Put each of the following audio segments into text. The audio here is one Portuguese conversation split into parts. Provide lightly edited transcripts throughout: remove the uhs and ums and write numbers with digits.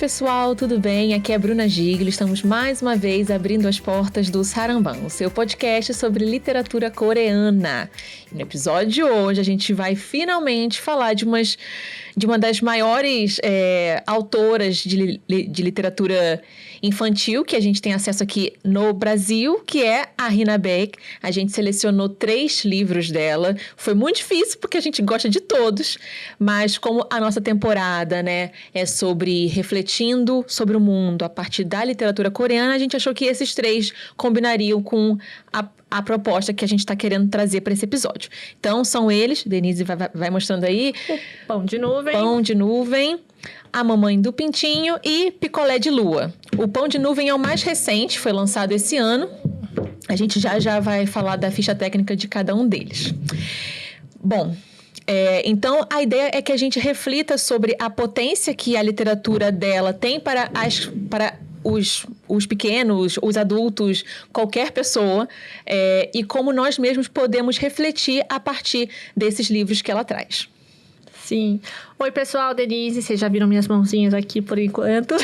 pessoal, tudo bem? Aqui é a Bruna Giglio, estamos mais uma vez abrindo as portas do Saramban, o seu podcast sobre literatura coreana. E no episódio de hoje a gente vai finalmente falar de uma das maiores autoras de literatura infantil que a gente tem acesso aqui no Brasil, que é a Rina Baek. A gente selecionou 3 livros dela. Foi muito difícil porque a gente gosta de todos, mas como a nossa temporada, né, é sobre refletindo sobre o mundo a partir da literatura coreana, a gente achou que esses 3 combinariam com a proposta que a gente está querendo trazer para esse episódio. Então, são eles, Denise vai mostrando aí. Pão de Nuvem. Pão de Nuvem, A Mamãe do Pintinho e Picolé de Lua. O Pão de Nuvem é o mais recente, foi lançado esse ano. A gente já vai falar da ficha técnica de cada um deles. Bom, então a ideia é que a gente reflita sobre a potência que a literatura dela tem para os pequenos, os adultos, qualquer pessoa, e como nós mesmos podemos refletir a partir desses livros que ela traz. Sim. Oi, pessoal, Denise, vocês já viram minhas mãozinhas aqui por enquanto.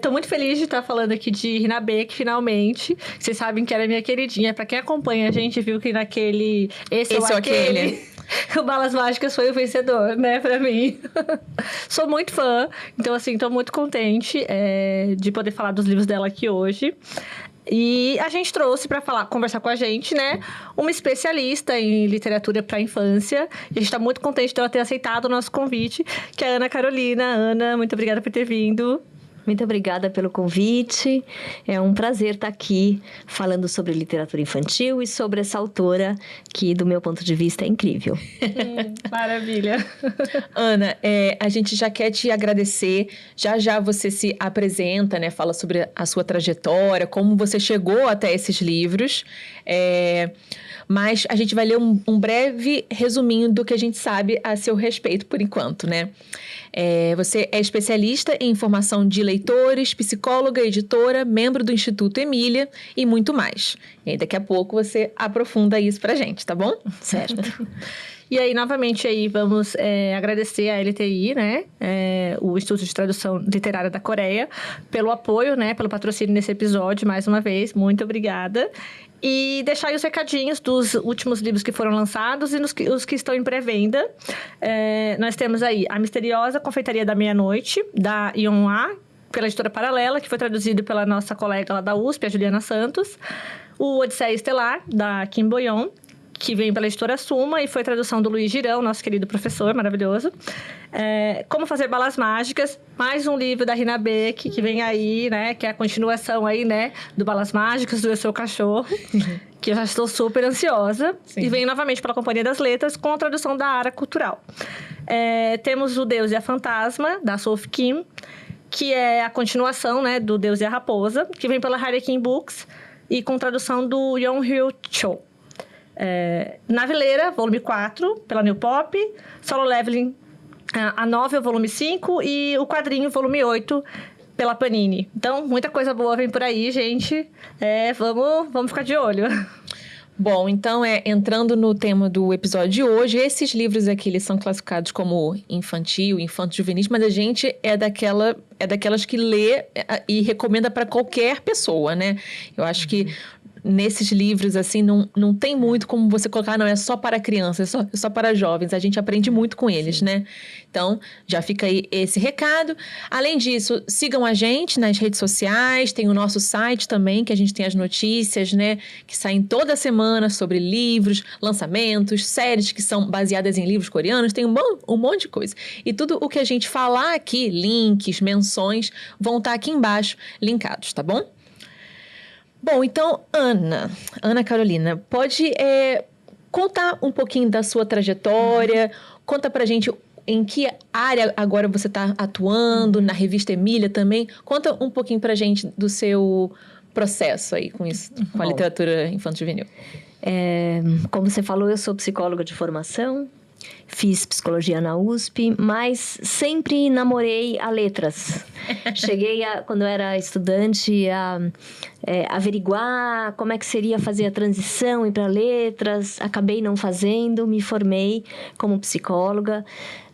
Tô muito feliz de estar falando aqui de Rina Baek, finalmente. Vocês sabem que ela é minha queridinha. Pra quem acompanha, a gente viu que naquele... Esse ou aquele... O Balas Mágicas foi o vencedor, né, pra mim. Sou muito fã, então, assim, tô muito contente de poder falar dos livros dela aqui hoje. E a gente trouxe para conversar com a gente, né, uma especialista em literatura para a infância. E a gente está muito contente de ela ter aceitado o nosso convite, que é a Ana Carolina. Ana, muito obrigada por ter vindo. Muito obrigada pelo convite. É um prazer estar aqui falando sobre literatura infantil e sobre essa autora que, do meu ponto de vista, é incrível. Maravilha. Ana, a gente já quer te agradecer. Já você se apresenta, né? Fala sobre a sua trajetória, como você chegou até esses livros. Mas a gente vai ler um breve resuminho do que a gente sabe a seu respeito por enquanto, né? Você é especialista em formação de leitores, psicóloga, editora, membro do Instituto Emília e muito mais. E aí, daqui a pouco você aprofunda isso pra gente, tá bom? Certo. E aí, novamente, vamos agradecer a LTI, né, o Instituto de Tradução Literária da Coreia, pelo apoio, né, pelo patrocínio nesse episódio, mais uma vez. Muito obrigada. E deixar aí os recadinhos dos últimos livros que foram lançados e os que estão em pré-venda. Nós temos aí A Misteriosa Confeitaria da Meia-Noite, da Yeon-ah, pela editora Paralela, que foi traduzido pela nossa colega lá da USP, a Juliana Santos. O Odisseia Estelar, da Kim Bo-yeon, que vem pela editora Suma e foi tradução do Luiz Girão, nosso querido professor maravilhoso. Como Fazer Balas Mágicas, mais um livro da Rina Baek, que vem aí, né, que é a continuação aí, né, do Balas Mágicas, do Eu Seu Cachorro, que eu já estou super ansiosa. Sim. E vem novamente pela Companhia das Letras, com a tradução da Ara Cultural. Temos O Deus e a Fantasma, da Sophie Kim, que é a continuação, né, do Deus e a Raposa, que vem pela Harlequin Books e com tradução do Yong-Hyo Cho. Naveleira, volume 4, pela New Pop. Solo Leveling, a novel, volume 5. E o quadrinho, volume 8, pela Panini. Então, muita coisa boa vem por aí, gente. Vamos ficar de olho. Bom, então, entrando no tema do episódio de hoje, esses livros aqui, eles são classificados como infantil, infanto-juvenis, mas a gente é daquelas que lê e recomenda para qualquer pessoa, né? Eu acho que nesses livros, assim, não tem muito como você colocar, não, é só para crianças, é só para jovens. A gente aprende muito com eles, Sim. né? Então, já fica aí esse recado. Além disso, sigam a gente nas redes sociais, tem o nosso site também, que a gente tem as notícias, né? Que saem toda semana sobre livros, lançamentos, séries que são baseadas em livros coreanos, tem um monte de coisa. E tudo o que a gente falar aqui, links, menções, vão estar aqui embaixo linkados, tá bom? Bom, então, Ana Carolina, pode contar um pouquinho da sua trajetória, conta pra gente em que área agora você está atuando, na revista Emília também, conta um pouquinho pra gente do seu processo aí com isso, com a literatura infanto-juvenil. Como você falou, eu sou psicóloga de formação, fiz psicologia na USP, mas sempre namorei a letras. Cheguei, quando eu era estudante, a averiguar como é que seria fazer a transição, ir para letras. Acabei não fazendo, me formei como psicóloga.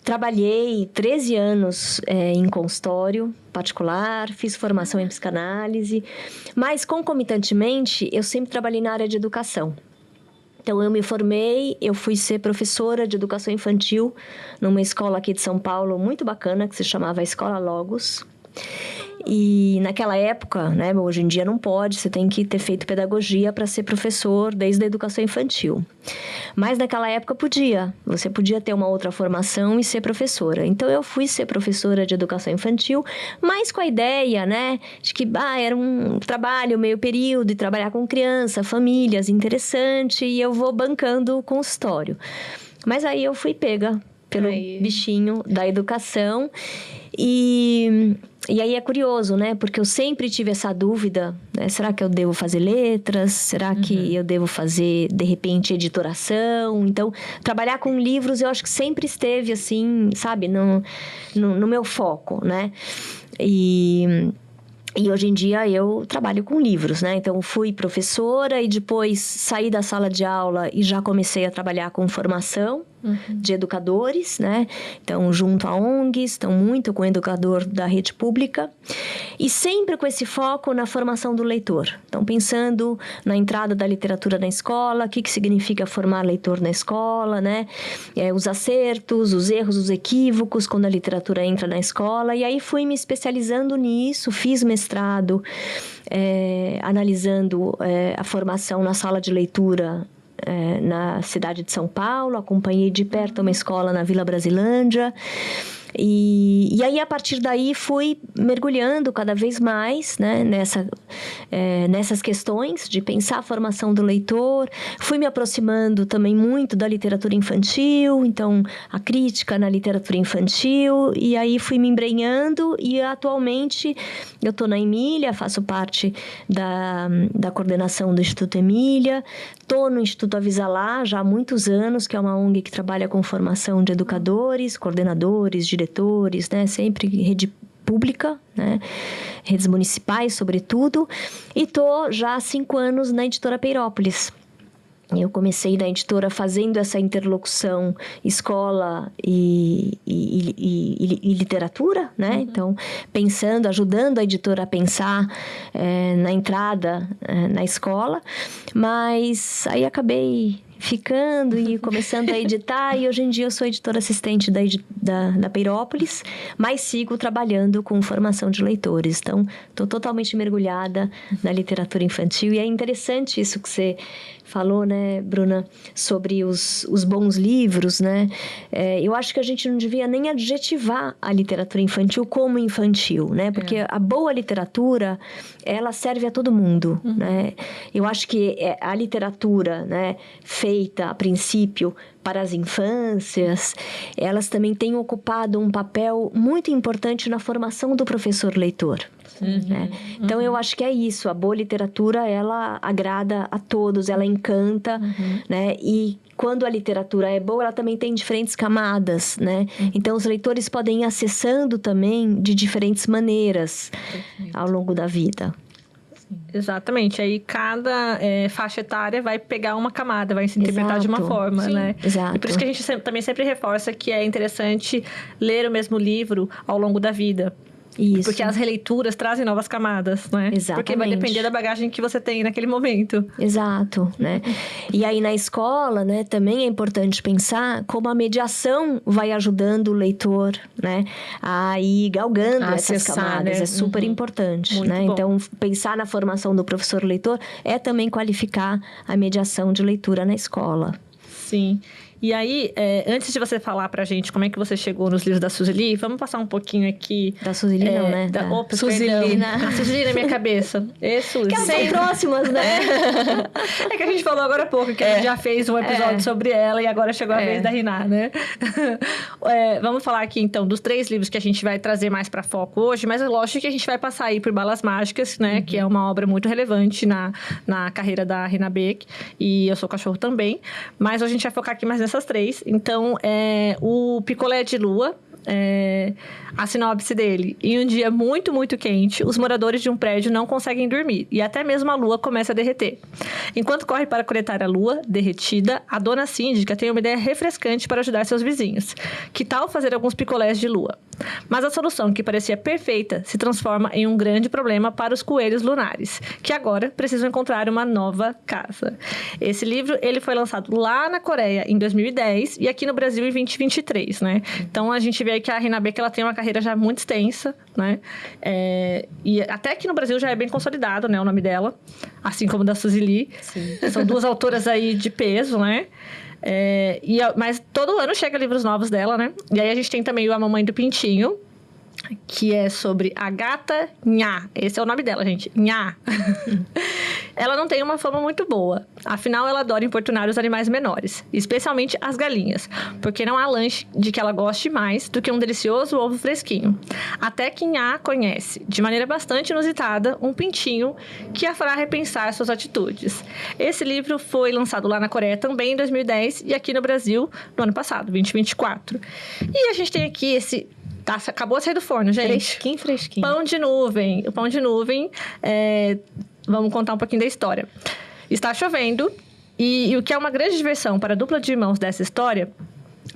trabalhei 13 anos em consultório particular, fiz formação em psicanálise, mas concomitantemente eu sempre trabalhei na área de educação. Então, eu me formei, eu fui ser professora de educação infantil numa escola aqui de São Paulo muito bacana, que se chamava Escola Logos. E naquela época, né, hoje em dia não pode, você tem que ter feito pedagogia para ser professor desde a educação infantil. Mas naquela época podia, você podia ter uma outra formação e ser professora. Então eu fui ser professora de educação infantil, mas com a ideia, né, de que era um trabalho meio período, e trabalhar com criança, famílias, interessante, e eu vou bancando o consultório. Mas aí eu fui pega pelo bichinho da educação. E aí é curioso, né? Porque eu sempre tive essa dúvida, né? Será que eu devo fazer letras? Será que eu devo fazer, de repente, editoração? Então, trabalhar com livros eu acho que sempre esteve, assim, sabe? No meu foco, né? E hoje em dia eu trabalho com livros, né? Então, fui professora e depois saí da sala de aula e já comecei a trabalhar com formação de educadores, né? Então, junto a ONGs, então muito com o educador da rede pública e sempre com esse foco na formação do leitor. Então, pensando na entrada da literatura na escola, o que significa formar leitor na escola, né? Os acertos, os erros, os equívocos quando a literatura entra na escola. E aí fui me especializando nisso, fiz mestrado analisando a formação na sala de leitura na cidade de São Paulo, acompanhei de perto uma escola na Vila Brasilândia. E aí, a partir daí, fui mergulhando cada vez mais, né, nessas questões de pensar a formação do leitor. Fui me aproximando também muito da literatura infantil, então, a crítica na literatura infantil. E aí, fui me embrenhando e, atualmente, eu estou na Emília, faço parte da coordenação do Instituto Emília. Estou no Instituto Avisalá já há muitos anos, que é uma ONG que trabalha com formação de educadores, coordenadores, diretores, né? Sempre rede pública, né? Redes municipais, sobretudo. E estou já há 5 anos na editora Peirópolis. Eu comecei na editora fazendo essa interlocução escola e literatura, né? Então, pensando, ajudando a editora a pensar na entrada na escola. Mas aí acabei ficando e começando a editar, e hoje em dia eu sou editora assistente da Peirópolis, mas sigo trabalhando com formação de leitores. Então, estou totalmente mergulhada na literatura infantil, e é interessante isso que você falou, né, Bruna, sobre os bons livros, né? Eu acho que a gente não devia nem adjetivar a literatura infantil como infantil, né? Porque a boa literatura, ela serve a todo mundo, né? Eu acho que a literatura, né, feita a princípio para as infâncias, elas também têm ocupado um papel muito importante na formação do professor leitor. Né? Então, eu acho que é isso. A boa literatura, ela agrada a todos, ela encanta, né? E quando a literatura é boa, ela também tem diferentes camadas, né? Então, os leitores podem ir acessando também de diferentes maneiras ao longo da vida. Exatamente. Aí cada faixa etária vai pegar uma camada, vai se interpretar de uma forma, Sim. né? Exato. E por isso que a gente também sempre reforça que é interessante ler o mesmo livro ao longo da vida. Isso. Porque as releituras trazem novas camadas, né? Exatamente. Porque vai depender da bagagem que você tem naquele momento. Exato, né? E aí, na escola, né, também é importante pensar como a mediação vai ajudando o leitor, né, a ir galgando essas camadas. Né? É super importante, Muito né? bom. Então, pensar na formação do professor leitor é também qualificar a mediação de leitura na escola. Sim. E aí, antes de você falar pra gente como é que você chegou nos livros da Suzili, vamos passar um pouquinho aqui... Da Suzili não, né? Opa, Suzili. A Suzili na minha cabeça. Suzy. Que elas são próximas, né? É que a gente falou agora há pouco, que a gente já fez um episódio sobre ela e agora chegou a vez da Riná, né? Vamos falar aqui, então, dos 3 livros que a gente vai trazer mais pra foco hoje, mas é lógico que a gente vai passar aí por Balas Mágicas, né? Que é uma obra muito relevante na carreira da Riná Beck, e Eu Sou Cachorro também. Mas hoje a gente vai focar aqui mais nessas 3. Então, o Picolé de Lua, a sinopse dele. Em um dia muito, muito quente, os moradores de um prédio não conseguem dormir e até mesmo a lua começa a derreter. Enquanto corre para coletar a lua derretida, a dona síndica tem uma ideia refrescante para ajudar seus vizinhos. Que tal fazer alguns picolés de lua? Mas a solução, que parecia perfeita, se transforma em um grande problema para os coelhos lunares, que agora precisam encontrar uma nova casa. Esse livro, ele foi lançado lá na Coreia em 2010 e aqui no Brasil em 2023, né? Então, a gente vê aí que a Rina Beck, ela tem uma carreira já muito extensa, né? E até aqui no Brasil já é bem consolidado, né? O nome dela, assim como da Suzy Lee. Sim. São duas autoras aí de peso, né? Mas todo ano chega livros novos dela, né? E aí a gente tem também o A Mamãe do Pintinho, que é sobre a gata Nha. Esse é o nome dela, gente. Nha. Ela não tem uma fama muito boa. Afinal, ela adora importunar os animais menores, especialmente as galinhas, porque não há lanche de que ela goste mais do que um delicioso ovo fresquinho. Até que Nha conhece, de maneira bastante inusitada, um pintinho que a fará repensar suas atitudes. Esse livro foi lançado lá na Coreia também em 2010 e aqui no Brasil no ano passado, 2024. E a gente tem aqui esse... acabou de sair do forno, gente. Fresquinho. Pão de nuvem. O pão de nuvem, vamos contar um pouquinho da história. Está chovendo e o que é uma grande diversão para a dupla de irmãos dessa história,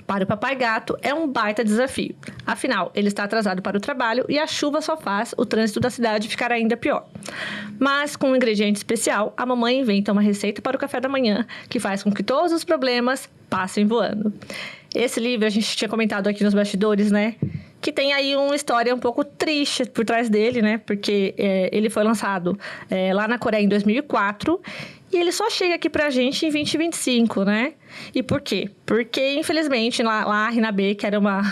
para o papai gato, é um baita desafio. Afinal, ele está atrasado para o trabalho e a chuva só faz o trânsito da cidade ficar ainda pior. Mas, com um ingrediente especial, a mamãe inventa uma receita para o café da manhã que faz com que todos os problemas passem voando. Esse livro, a gente tinha comentado aqui nos bastidores, né? Que tem aí uma história um pouco triste por trás dele, né? Porque ele foi lançado lá na Coreia em 2004 e ele só chega aqui pra gente em 2025, né? E por quê? Porque, infelizmente, lá a Rina B, que era uma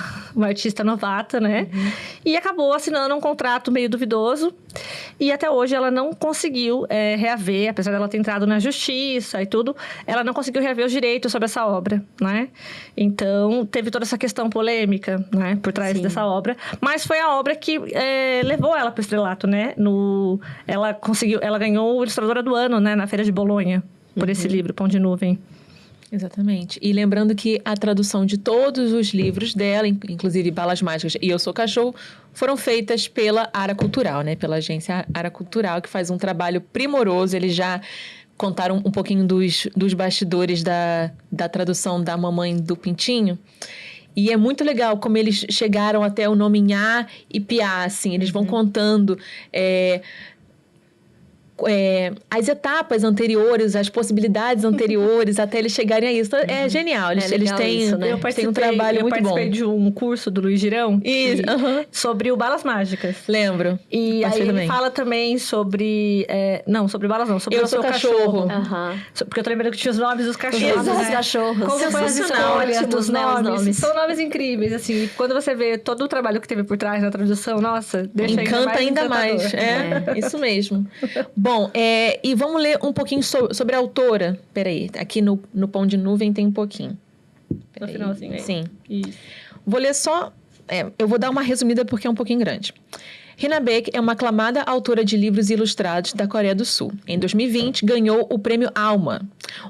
artista novata, né? Uhum. E acabou assinando um contrato meio duvidoso. E até hoje ela não conseguiu reaver, apesar dela ter entrado na justiça e tudo, ela não conseguiu reaver os direitos sobre essa obra, né? Então, teve toda essa questão polêmica, né? Por trás dessa obra. Mas foi a obra que levou ela para o estrelato, né? Ela ganhou o Ilustradora do Ano, né? Na Feira de Bolonha, por esse livro, Pão de Nuvem. Exatamente. E lembrando que a tradução de todos os livros dela, inclusive Balas Mágicas e Eu Sou Cachorro, foram feitas pela Ara Cultural, né? Pela agência Ara Cultural, que faz um trabalho primoroso. Eles já contaram um pouquinho dos bastidores da tradução da Mamãe do Pintinho. E é muito legal como eles chegaram até o nome Nha e Piá, assim. Eles vão contando... as etapas anteriores, as possibilidades anteriores, até eles chegarem a isso. É genial. Eles têm, isso, né? têm um trabalho muito bom. Eu participei de um curso do Luiz Girão sobre o Balas Mágicas. Lembro. E aí ele fala também sobre... sobre balas não, sobre Eu Sou Cachorro. Porque eu tô lembrando que tinha os nomes dos cachorros, né? Os cachorros. Como foi as escolhas dos nomes. São nomes incríveis, assim. Quando você vê todo o trabalho que teve por trás da tradução, nossa, deixa encanta ainda mais. Isso mesmo. Bom, e vamos ler um pouquinho sobre a autora. Peraí, aqui no Pão de Nuvem tem um pouquinho. No finalzinho. Sim. Isso. Vou ler só... eu vou dar uma resumida porque é um pouquinho grande. Rina Beck é uma aclamada autora de livros ilustrados da Coreia do Sul. Em 2020, ganhou o Prêmio Alma,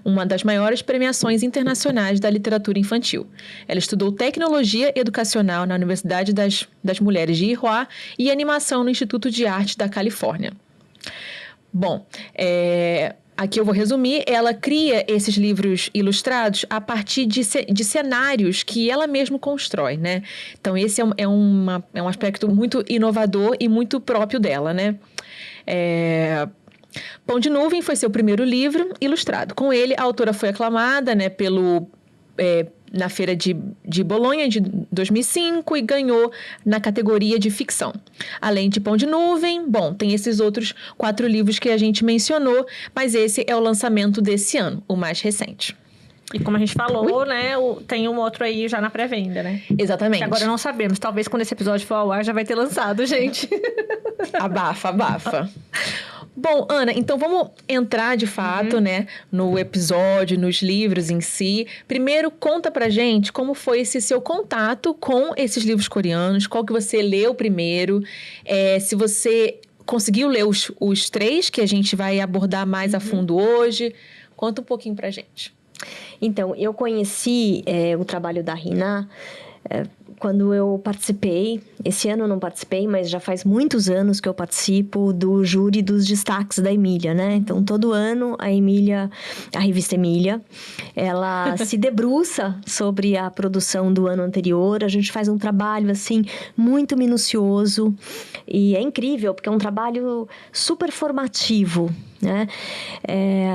uma das maiores premiações internacionais da literatura infantil. Ela estudou tecnologia educacional na Universidade das Mulheres de Ihwa e animação no Instituto de Arte da Califórnia. Bom, aqui eu vou resumir. Ela cria esses livros ilustrados a partir de cenários que ela mesma constrói, né? Então, esse é um aspecto muito inovador e muito próprio dela, né? Pão de Nuvem foi seu primeiro livro ilustrado. Com ele, a autora foi aclamada, né, na Feira de Bolonha de 2005 e ganhou na categoria de ficção. Além de Pão de Nuvem, tem esses outros 4 livros que a gente mencionou, mas esse é o lançamento desse ano, o mais recente. E como a gente falou, né, tem um outro aí já na pré-venda, né? Exatamente. Que agora não sabemos, talvez quando esse episódio for ao ar já vai ter lançado, gente. Abafa. Bom, Ana, então vamos entrar de fato, né, no episódio, nos livros em si. Primeiro, conta pra gente como foi esse seu contato com esses livros coreanos, qual que você leu primeiro, se você conseguiu ler os 3 que a gente vai abordar mais a fundo hoje. Conta um pouquinho pra gente. Então, eu conheci o trabalho da Rina quando eu participei, esse ano eu não participei, mas já faz muitos anos que eu participo do júri dos destaques da Emília, né? Então, todo ano a revista Emília, ela se debruça sobre a produção do ano anterior. A gente faz um trabalho, assim, muito minucioso e é incrível, porque é um trabalho super formativo, né?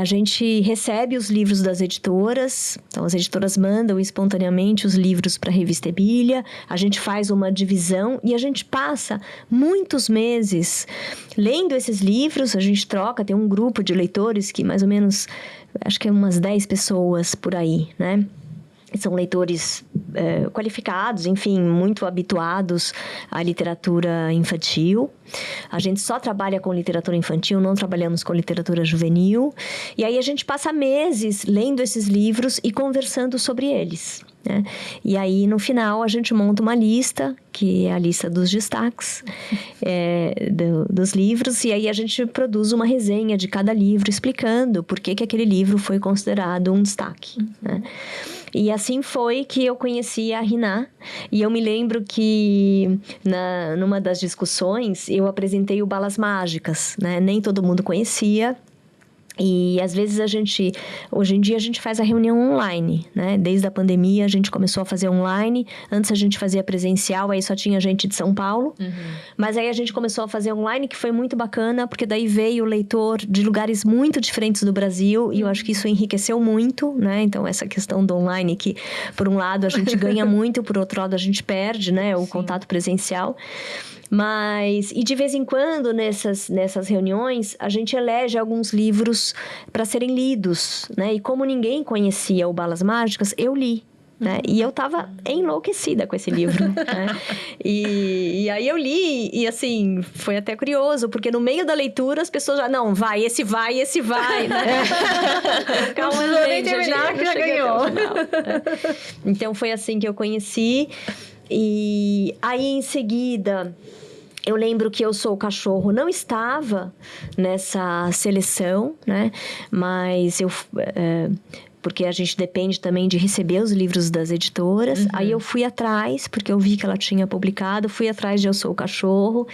A gente recebe os livros das editoras, então as editoras mandam espontaneamente os livros para a revista Emília, a gente faz uma divisão e a gente passa muitos meses lendo esses livros, a gente troca, tem um grupo de leitores que mais ou menos, acho que é umas 10 pessoas por aí, né? São leitores qualificados, enfim, muito habituados à literatura infantil. A gente só trabalha com literatura infantil, não trabalhamos com literatura juvenil. E aí a gente passa meses lendo esses livros e conversando sobre eles, né? E aí, no final, a gente monta uma lista, que é a lista dos destaques dos livros. E aí a gente produz uma resenha de cada livro, explicando por que aquele livro foi considerado um destaque, né? E assim foi que eu conheci a Riná. E eu me lembro que, numa das discussões, eu apresentei o Balas Mágicas, né? Nem todo mundo conhecia. E às vezes hoje em dia a gente faz a reunião online, né? Desde a pandemia a gente começou a fazer online. Antes a gente fazia presencial, aí só tinha gente de São Paulo. Mas aí a gente começou a fazer online, que foi muito bacana, porque daí veio o leitor de lugares muito diferentes do Brasil. E eu acho que isso enriqueceu muito, né? Então essa questão do online, que por um lado a gente ganha muito, por outro lado a gente perde, né? O contato presencial. E de vez em quando, nessas reuniões, a gente elege alguns livros para serem lidos, né? E como ninguém conhecia o Balas Mágicas, eu li, né? E eu tava enlouquecida com esse livro, né? E aí eu li, e assim, foi até curioso, porque no meio da leitura as pessoas já, não, esse vai, né? Calma, não nem terminar, que já ganhou. Então foi assim que eu conheci. E aí, em seguida, eu lembro que Eu Sou o Cachorro não estava nessa seleção, né? Mas porque a gente depende também de receber os livros das editoras. Aí eu fui atrás, porque eu vi que ela tinha publicado, fui atrás de Eu Sou o Cachorro.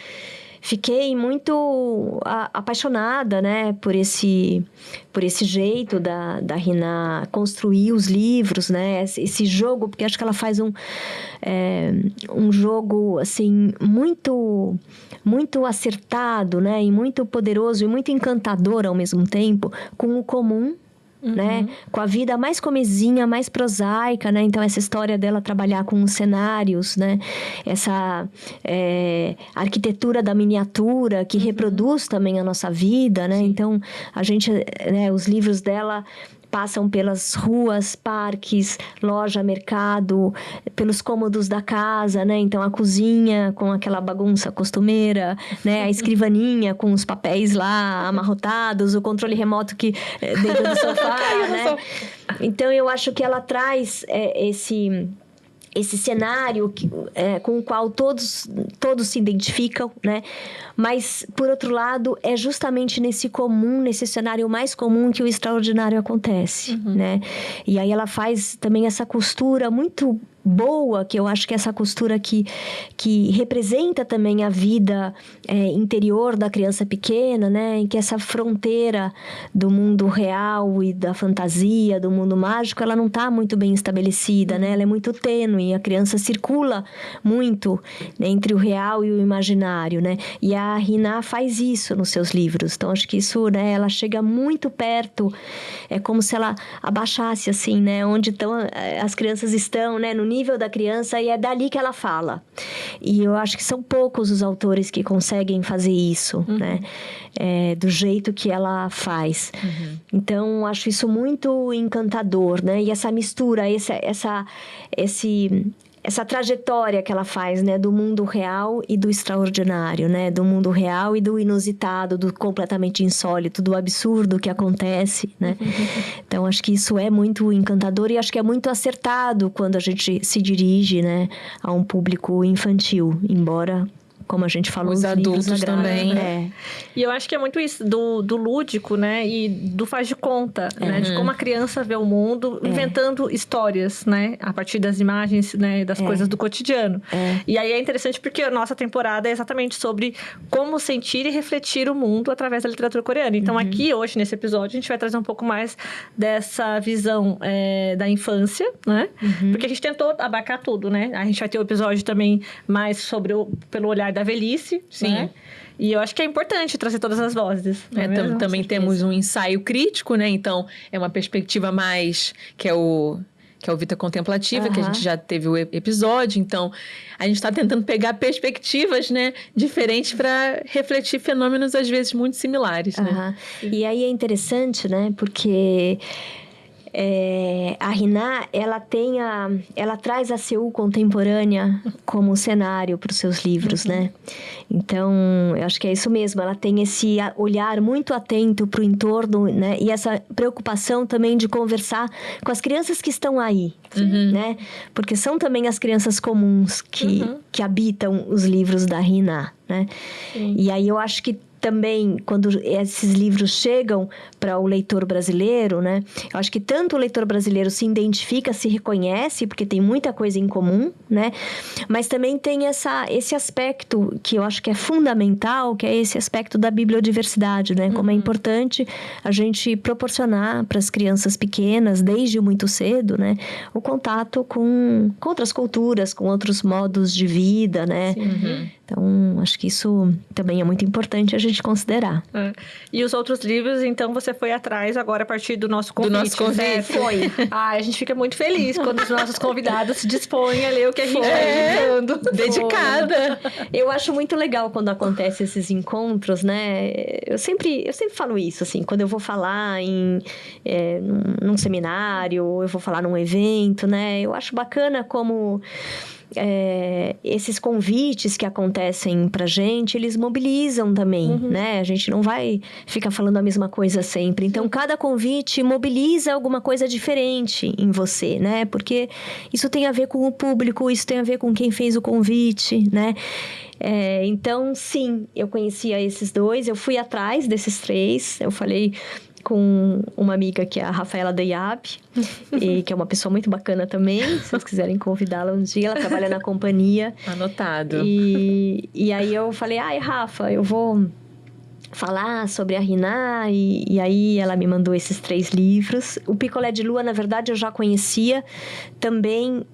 Fiquei muito apaixonada, né, por esse jeito da Riná construir os livros, né, esse jogo, porque acho que ela faz um jogo, assim, muito, muito acertado, né, e muito poderoso e muito encantador ao mesmo tempo, com o comum, né? Com a vida mais comezinha, mais prosaica, né? Então, essa história dela trabalhar com os cenários, né? Essa arquitetura da miniatura que reproduz também a nossa vida, né? Então, a gente, né? Os livros dela passam pelas ruas, parques, loja, mercado, pelos cômodos da casa, né? Então, a cozinha com aquela bagunça costumeira, né? A escrivaninha com os papéis lá amarrotados, o controle remoto que dentro do sofá, né? Então, eu acho que ela traz esse cenário com o qual todos se identificam, né? Mas, por outro lado, é justamente nesse cenário mais comum que o extraordinário acontece, né? E aí ela faz também essa costura muito boa, que eu acho que é essa costura que representa também a vida interior da criança pequena, né? Em que essa fronteira do mundo real e da fantasia, do mundo mágico, ela não está muito bem estabelecida, né? Ela é muito tênue, a criança circula muito, né, entre o real e o imaginário, né? E a Riná faz isso nos seus livros. Então, acho que isso, né, ela chega muito perto, é como se ela abaixasse, assim, né? Onde as crianças estão, né? No nível da criança, e é dali que ela fala. E eu acho que são poucos os autores que conseguem fazer isso, né? Do jeito que ela faz. Então, acho isso muito encantador, né? E essa mistura, essa trajetória que ela faz, né? Do mundo real e do extraordinário, né? Do mundo real e do inusitado, do completamente insólito, do absurdo que acontece, né? Então, acho que isso é muito encantador e acho que é muito acertado quando a gente se dirige, né? A um público infantil, embora, como a gente falou, os adultos também. E eu acho que é muito isso do lúdico, né? E do faz de conta, né? De como a criança vê o mundo, inventando histórias, né? A partir das imagens, né? Das coisas do cotidiano. E aí é interessante porque a nossa temporada é exatamente sobre como sentir e refletir o mundo através da literatura coreana. Então, aqui, hoje, nesse episódio, a gente vai trazer um pouco mais dessa visão da infância, né? Porque a gente tentou abarcar tudo, né? A gente vai ter um episódio também mais sobre pelo olhar da velhice, né? E eu acho que é importante trazer todas as vozes. Também temos um ensaio crítico, né? Então, é uma perspectiva mais... que é o Vita Contemplativa, que a gente já teve o episódio. Então, a gente está tentando pegar perspectivas, né, diferentes para refletir fenômenos, às vezes, muito similares, né? E aí é interessante, né, porque... a Riná, ela traz a Seul contemporânea como cenário para os seus livros, né? Então, eu acho que é isso mesmo. Ela tem esse olhar muito atento para o entorno, né? E essa preocupação também de conversar com as crianças que estão aí, né? Porque são também as crianças comuns que habitam os livros da Riná, né? E aí eu acho que também, quando esses livros chegam para o leitor brasileiro, né? Eu acho que tanto o leitor brasileiro se identifica, se reconhece, porque tem muita coisa em comum, né? Mas também tem esse aspecto que eu acho que é fundamental, que é esse aspecto da bibliodiversidade, né? Como é importante a gente proporcionar para as crianças pequenas, desde muito cedo, né? O contato com outras culturas, com outros modos de vida, né? Então, acho que isso também é muito importante a gente considerar. E os outros livros, então, você foi atrás agora a partir do nosso convite. Do nosso convite. Né? Foi. A gente fica muito feliz quando os nossos convidados se dispõem a ler o que a gente está indicando. Dedicada. Eu acho muito legal quando acontecem esses encontros, né? Eu sempre falo isso, assim, quando eu vou falar num seminário, eu vou falar num evento, né? Eu acho bacana como... esses convites que acontecem pra gente, eles mobilizam também, né? A gente não vai ficar falando a mesma coisa sempre. Então, cada convite mobiliza alguma coisa diferente em você, né? Porque isso tem a ver com o público, isso tem a ver com quem fez o convite, né? Então, sim, eu conhecia esses dois, eu fui atrás desses três, eu falei com uma amiga que é a Rafaela Deyab, que é uma pessoa muito bacana também, se vocês quiserem convidá-la um dia, ela trabalha na companhia. Anotado. E aí eu falei, Rafa, eu vou falar sobre a Riná, e aí ela me mandou esses 3 livros. O Picolé de Lua, na verdade, eu já conhecia também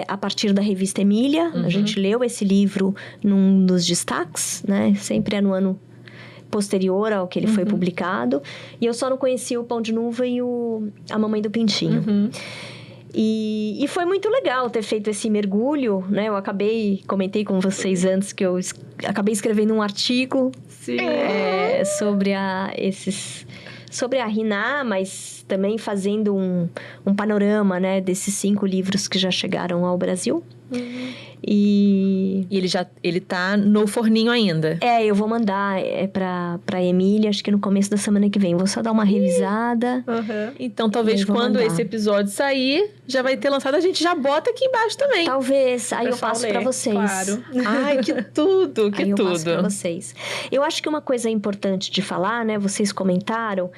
a partir da revista Emília. A gente leu esse livro num dos destaques, né? Sempre é no ano posterior ao que ele foi publicado. E eu só não conhecia o Pão de Nuva e A Mamãe do Pintinho. E foi muito legal ter feito esse mergulho, né? Eu comentei com vocês antes que eu acabei escrevendo um artigo sobre a Riná, mas também fazendo um panorama, né? Desses 5 livros que já chegaram ao Brasil. E ele tá no forninho ainda. Eu vou mandar pra Emília, acho que no começo da semana que vem. Vou só dar uma revisada. Então, talvez quando esse episódio sair, já vai ter lançado, a gente já bota aqui embaixo também. Talvez, aí eu passo pra vocês. Claro. Ai, que tudo, que aí tudo. Eu passo pra vocês. Eu acho que uma coisa importante de falar, né? Vocês comentaram...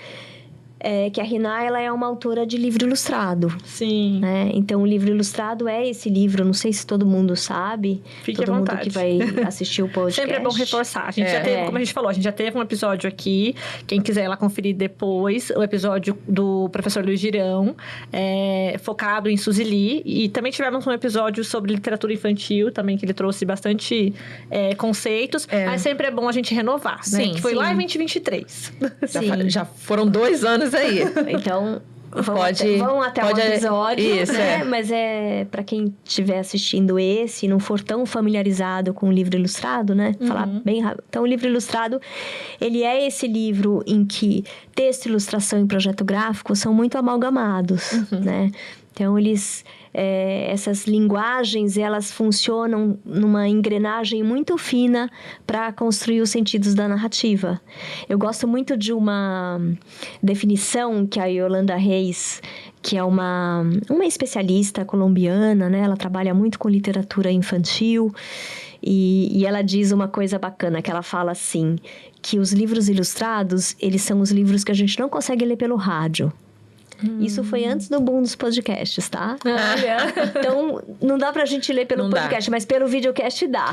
que a Riná, ela é uma autora de livro ilustrado. Sim. Né? Então, o livro ilustrado é esse livro, não sei se todo mundo sabe. Fique todo à mundo vontade. Que vai assistir o podcast. Sempre é bom reforçar. A gente já teve, como a gente falou, a gente já teve um episódio aqui. Quem quiser ir lá conferir depois, o episódio do professor Luiz Girão, focado em Suzy Lee. E também tivemos um episódio sobre literatura infantil, também, que ele trouxe bastante conceitos. Mas sempre é bom a gente renovar, né? Sim, que foi lá em 2023. Já foram 2 anos aí. Então, vão até o episódio, isso, né? Mas para quem estiver assistindo esse e não for tão familiarizado com o livro ilustrado, né? Falar bem rápido. Então, o livro ilustrado, ele é esse livro em que texto, ilustração e projeto gráfico são muito amalgamados, né? Então, essas linguagens, elas funcionam numa engrenagem muito fina para construir os sentidos da narrativa. Eu gosto muito de uma definição que a Yolanda Reis, que é uma especialista colombiana, né? Ela trabalha muito com literatura infantil E ela diz uma coisa bacana, que ela fala assim, que os livros ilustrados, eles são os livros que a gente não consegue ler pelo rádio. Isso foi antes do boom dos podcasts, tá? Então, não dá pra gente ler pelo podcast, mas pelo videocast dá.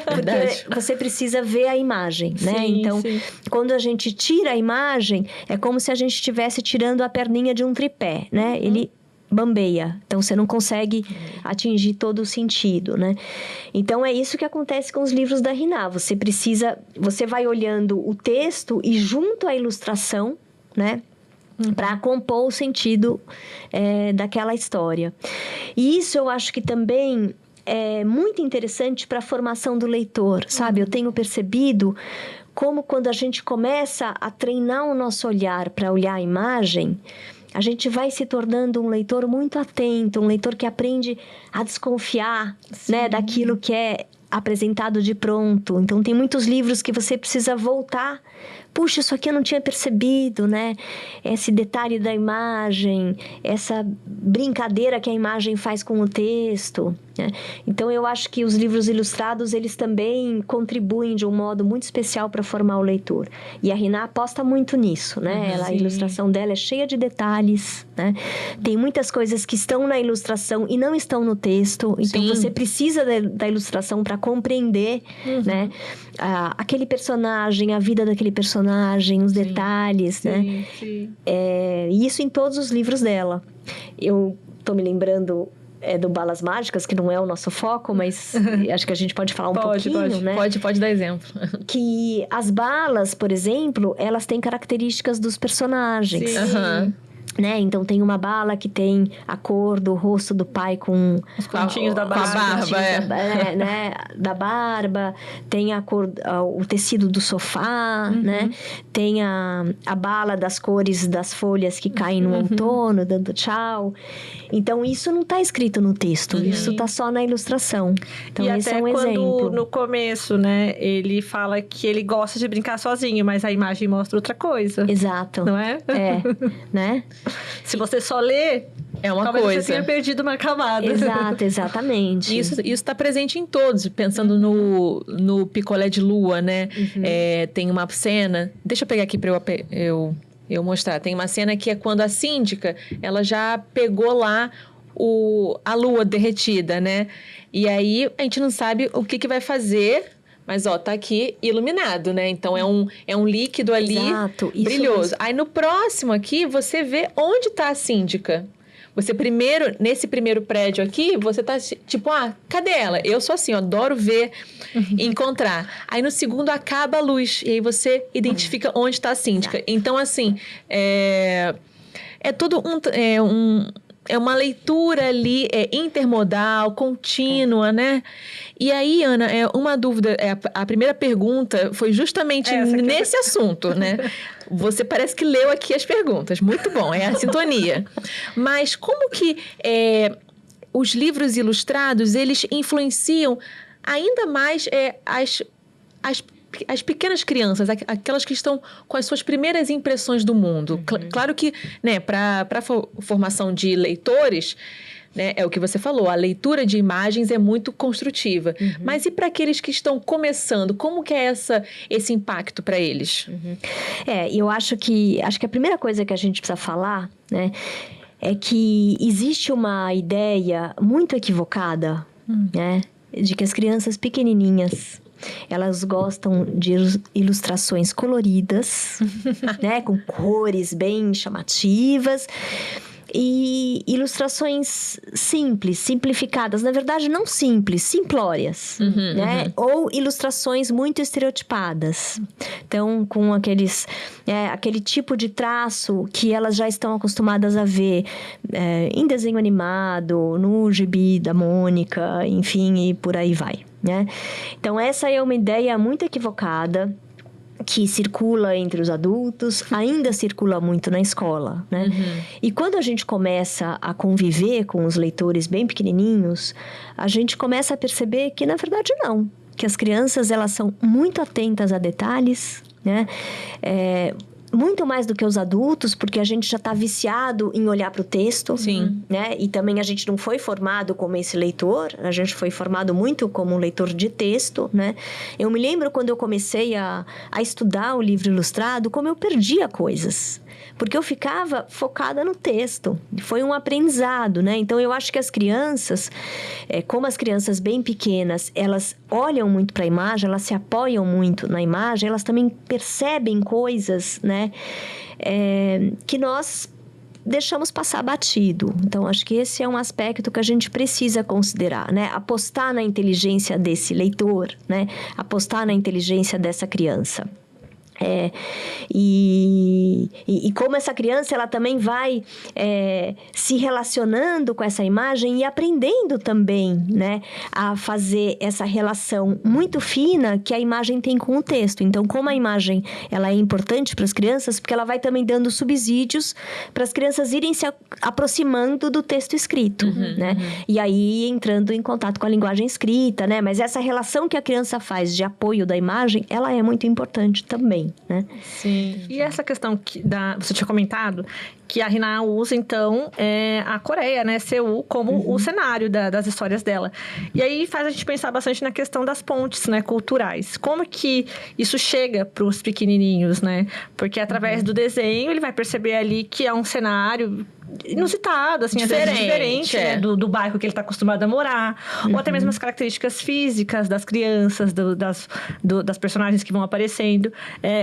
Porque você precisa ver a imagem, né? Então, quando a gente tira a imagem, é como se a gente estivesse tirando a perninha de um tripé, né? Ele bambeia. Então, você não consegue atingir todo o sentido, né? Então, é isso que acontece com os livros da Riná. Você vai olhando o texto e junto à ilustração, né? Para compor o sentido daquela história. E isso eu acho que também é muito interessante para a formação do leitor, sabe? Eu tenho percebido como quando a gente começa a treinar o nosso olhar para olhar a imagem, a gente vai se tornando um leitor muito atento, um leitor que aprende a desconfiar, né, daquilo que é apresentado de pronto. Então, tem muitos livros que você precisa voltar. Puxa, isso aqui eu não tinha percebido, né? Esse detalhe da imagem, essa brincadeira que a imagem faz com o texto, né? Então, eu acho que os livros ilustrados, eles também contribuem de um modo muito especial para formar o leitor. E a Riná aposta muito nisso, né? A ilustração dela é cheia de detalhes, né? Tem muitas coisas que estão na ilustração e não estão no texto. Então, você precisa da ilustração para compreender, né? Aquele personagem, a vida daquele personagem, os detalhes, né? E isso em todos os livros dela. Eu tô me lembrando do Balas Mágicas, que não é o nosso foco, mas acho que a gente pode falar um pouquinho, né? Pode dar exemplo. Que as balas, por exemplo, elas têm características dos personagens. Né? Então, tem uma bala que tem a cor do rosto do pai com os pontinhos da barba. Né? Da barba. Tem a cor, o tecido do sofá, né? Tem a bala das cores das folhas que caem no outono, dando tchau. Então, isso não está escrito no texto. Isso está só na ilustração. Então, e esse até é um quando, exemplo. no começo, né? Ele fala que ele gosta de brincar sozinho, mas a imagem mostra outra coisa. Exato. Não é? Né? Se você só lê, é uma talvez coisa. você tenha perdido uma camada. Exato, exatamente. Isso está presente em todos. Pensando no Picolé de Lua, né? Tem uma cena... Deixa eu pegar aqui para eu mostrar. Tem uma cena que é quando a síndica, ela já pegou lá a lua derretida, né? E aí, a gente não sabe o que vai fazer... Mas, tá aqui iluminado, né? Então, é um líquido ali. Exato, brilhoso. Aí, no próximo aqui, você vê onde tá a síndica. Você nesse primeiro prédio aqui, você tá tipo, cadê ela? Eu sou assim, eu adoro ver e encontrar. Aí, no segundo, acaba a luz. E aí, você identifica onde tá a síndica. Então, assim, é tudo é uma leitura ali intermodal, contínua, né? E aí, Ana, uma dúvida, a primeira pergunta foi justamente nesse assunto, né? Você parece que leu aqui as perguntas, muito bom, é a sintonia. Mas como que os livros ilustrados, eles influenciam ainda mais as pequenas crianças, aquelas que estão com as suas primeiras impressões do mundo. Claro que, né, para a formação de leitores, né, é o que você falou, a leitura de imagens é muito construtiva. Mas e para aqueles que estão começando, como que é esse impacto para eles? Eu acho que a primeira coisa que a gente precisa falar, né, é que existe uma ideia muito equivocada, né, de que as crianças pequenininhas elas gostam de ilustrações coloridas, né? Com cores bem chamativas. E ilustrações simples, simplificadas. Na verdade, não simples, simplórias, né? Ou ilustrações muito estereotipadas. Então, com aquele tipo de traço que elas já estão acostumadas a ver em desenho animado, no gibi da Mônica, enfim, e por aí vai, né? Então, essa é uma ideia muito equivocada que circula entre os adultos, ainda circula muito na escola, né? E quando a gente começa a conviver com os leitores bem pequenininhos, a gente começa a perceber que, na verdade, não. Que as crianças, elas são muito atentas a detalhes, né? muito mais do que os adultos, porque a gente já está viciado em olhar para o texto. Sim. Né? E também a gente não foi formado como esse leitor, a gente foi formado muito como um leitor de texto, né? Eu me lembro quando eu comecei a estudar o livro ilustrado, como eu perdia coisas. Porque eu ficava focada no texto. Foi um aprendizado, né? Então, eu acho que as crianças, como as crianças bem pequenas, elas olham muito para a imagem, elas se apoiam muito na imagem, elas também percebem coisas, né? Que nós deixamos passar batido. Então, acho que esse é um aspecto que a gente precisa considerar, né? Apostar na inteligência desse leitor, né? Apostar na inteligência dessa criança. E como essa criança, ela também vai se relacionando com essa imagem e aprendendo também, né, a fazer essa relação muito fina que a imagem tem com o texto. Então, como a imagem, ela é importante para as crianças, porque ela vai também dando subsídios para as crianças irem se aproximando do texto escrito, né? E aí, entrando em contato com a linguagem escrita, né? Mas essa relação que a criança faz de apoio da imagem, ela é muito importante também. Né? Sim. E essa questão você tinha comentado que a Rina usa, então, a Coreia, né? Seul, como o cenário das histórias dela. E aí faz a gente pensar bastante na questão das pontes, né? Culturais. Como que isso chega para os pequenininhos, né? Porque através do desenho ele vai perceber ali que é um cenário inusitado, assim, diferente né? do bairro que ele está acostumado a morar, ou até mesmo as características físicas das crianças, das personagens que vão aparecendo.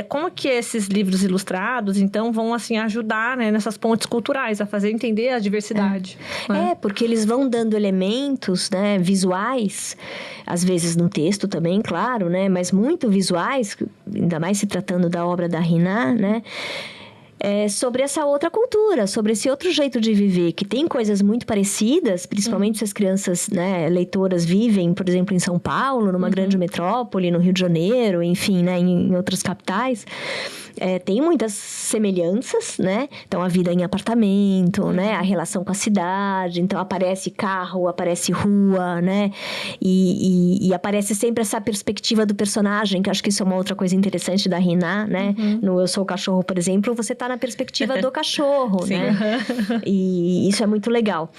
Como que esses livros ilustrados, então, vão, assim, ajudar, né, nessas pontes culturais, a fazer entender a diversidade? Né? Porque eles vão dando elementos, né, visuais, às vezes no texto também, claro, né, mas muito visuais, ainda mais se tratando da obra da Rina, né, sobre essa outra cultura, sobre esse outro jeito de viver, que tem coisas muito parecidas, principalmente se as crianças, né, leitoras vivem, por exemplo, em São Paulo, numa grande metrópole, no Rio de Janeiro, enfim, né, em outras capitais. Tem muitas semelhanças, né? Então, a vida em apartamento, né? A relação com a cidade. Então, aparece carro, aparece rua, né? E aparece sempre essa perspectiva do personagem, que acho que isso é uma outra coisa interessante da Rina, né? No Eu Sou o Cachorro, por exemplo, você tá na perspectiva do cachorro, né? E isso é muito legal.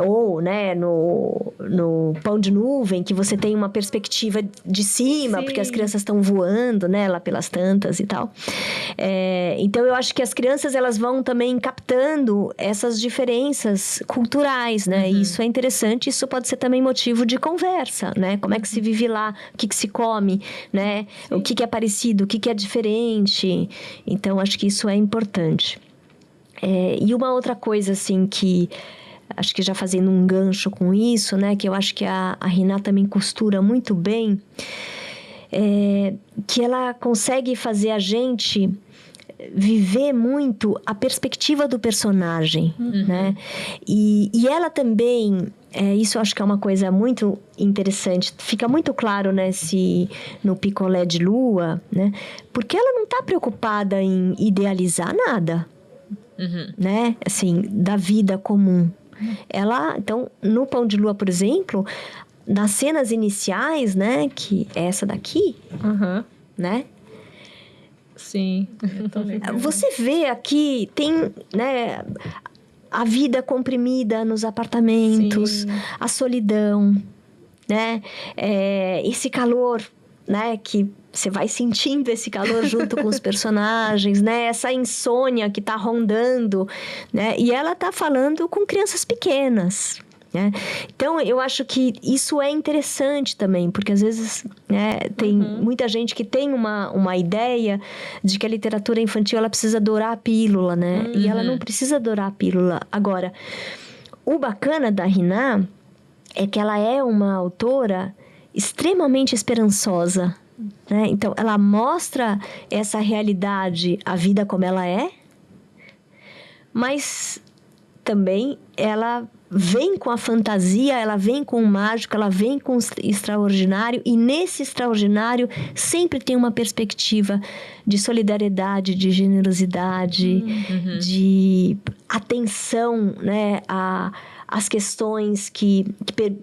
Ou, né? No Pão de Nuvem, que você tem uma perspectiva de cima, porque as crianças estão voando, né? Lá pelas tantas e tal. Então, eu acho que as crianças, elas vão também captando essas diferenças culturais, né? E isso é interessante, isso pode ser também motivo de conversa, né? Como é que se vive lá, o que se come, né? O que é parecido, o que é diferente. Então, acho que isso é importante. E uma outra coisa, assim, que acho que já fazendo um gancho com isso, né? Que eu acho que a Rina também costura muito bem, que ela consegue fazer a gente viver muito a perspectiva do personagem, né? E ela também, isso eu acho que é uma coisa muito interessante, fica muito claro, né, no Picolé de Lua, né? Porque ela não está preocupada em idealizar nada, né? Assim, da vida comum. Então, no Pão de Lua, por exemplo, nas cenas iniciais, né, que é essa daqui, né? Sim. Você vê aqui, tem, né, a vida comprimida nos apartamentos, a solidão, né? Esse calor, né, que você vai sentindo esse calor junto com os personagens, né? Essa insônia que tá rondando, né? E ela tá falando com crianças pequenas, né? Então, eu acho que isso é interessante também, porque às vezes, né, tem muita gente que tem uma ideia de que a literatura infantil, ela precisa dourar a pílula, né? E ela não precisa dourar a pílula. Agora, o bacana da Rina é que ela é uma autora extremamente esperançosa, né? Então, ela mostra essa realidade, a vida como ela é, mas também ela vem com a fantasia, ela vem com o mágico, ela vem com o extraordinário, e nesse extraordinário sempre tem uma perspectiva de solidariedade, de generosidade, de atenção, né, as questões que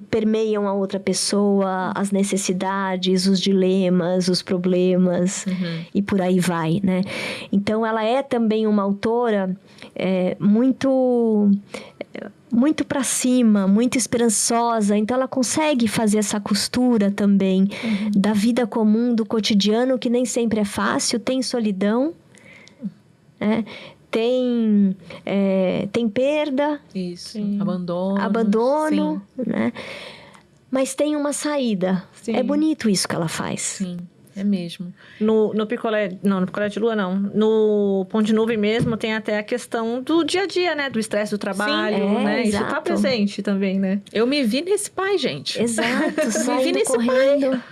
permeiam a outra pessoa, as necessidades, os dilemas, os problemas, e por aí vai, né? Então, ela é também uma autora muito para cima, muito esperançosa. Então, ela consegue fazer essa costura também da vida comum, do cotidiano, que nem sempre é fácil, tem solidão, né? Tem perda. Isso, Sim. Abandono, né? Mas tem uma saída. Sim. É bonito isso que ela faz. Sim, é mesmo. No picolé... Não, no picolé de lua, não. No Pão de Nuvem mesmo, tem até a questão do dia a dia, né? Do estresse do trabalho, né? Isso tá presente também, né? Eu me vi nesse pai, gente. Exato, Me vi saindo nesse correndo.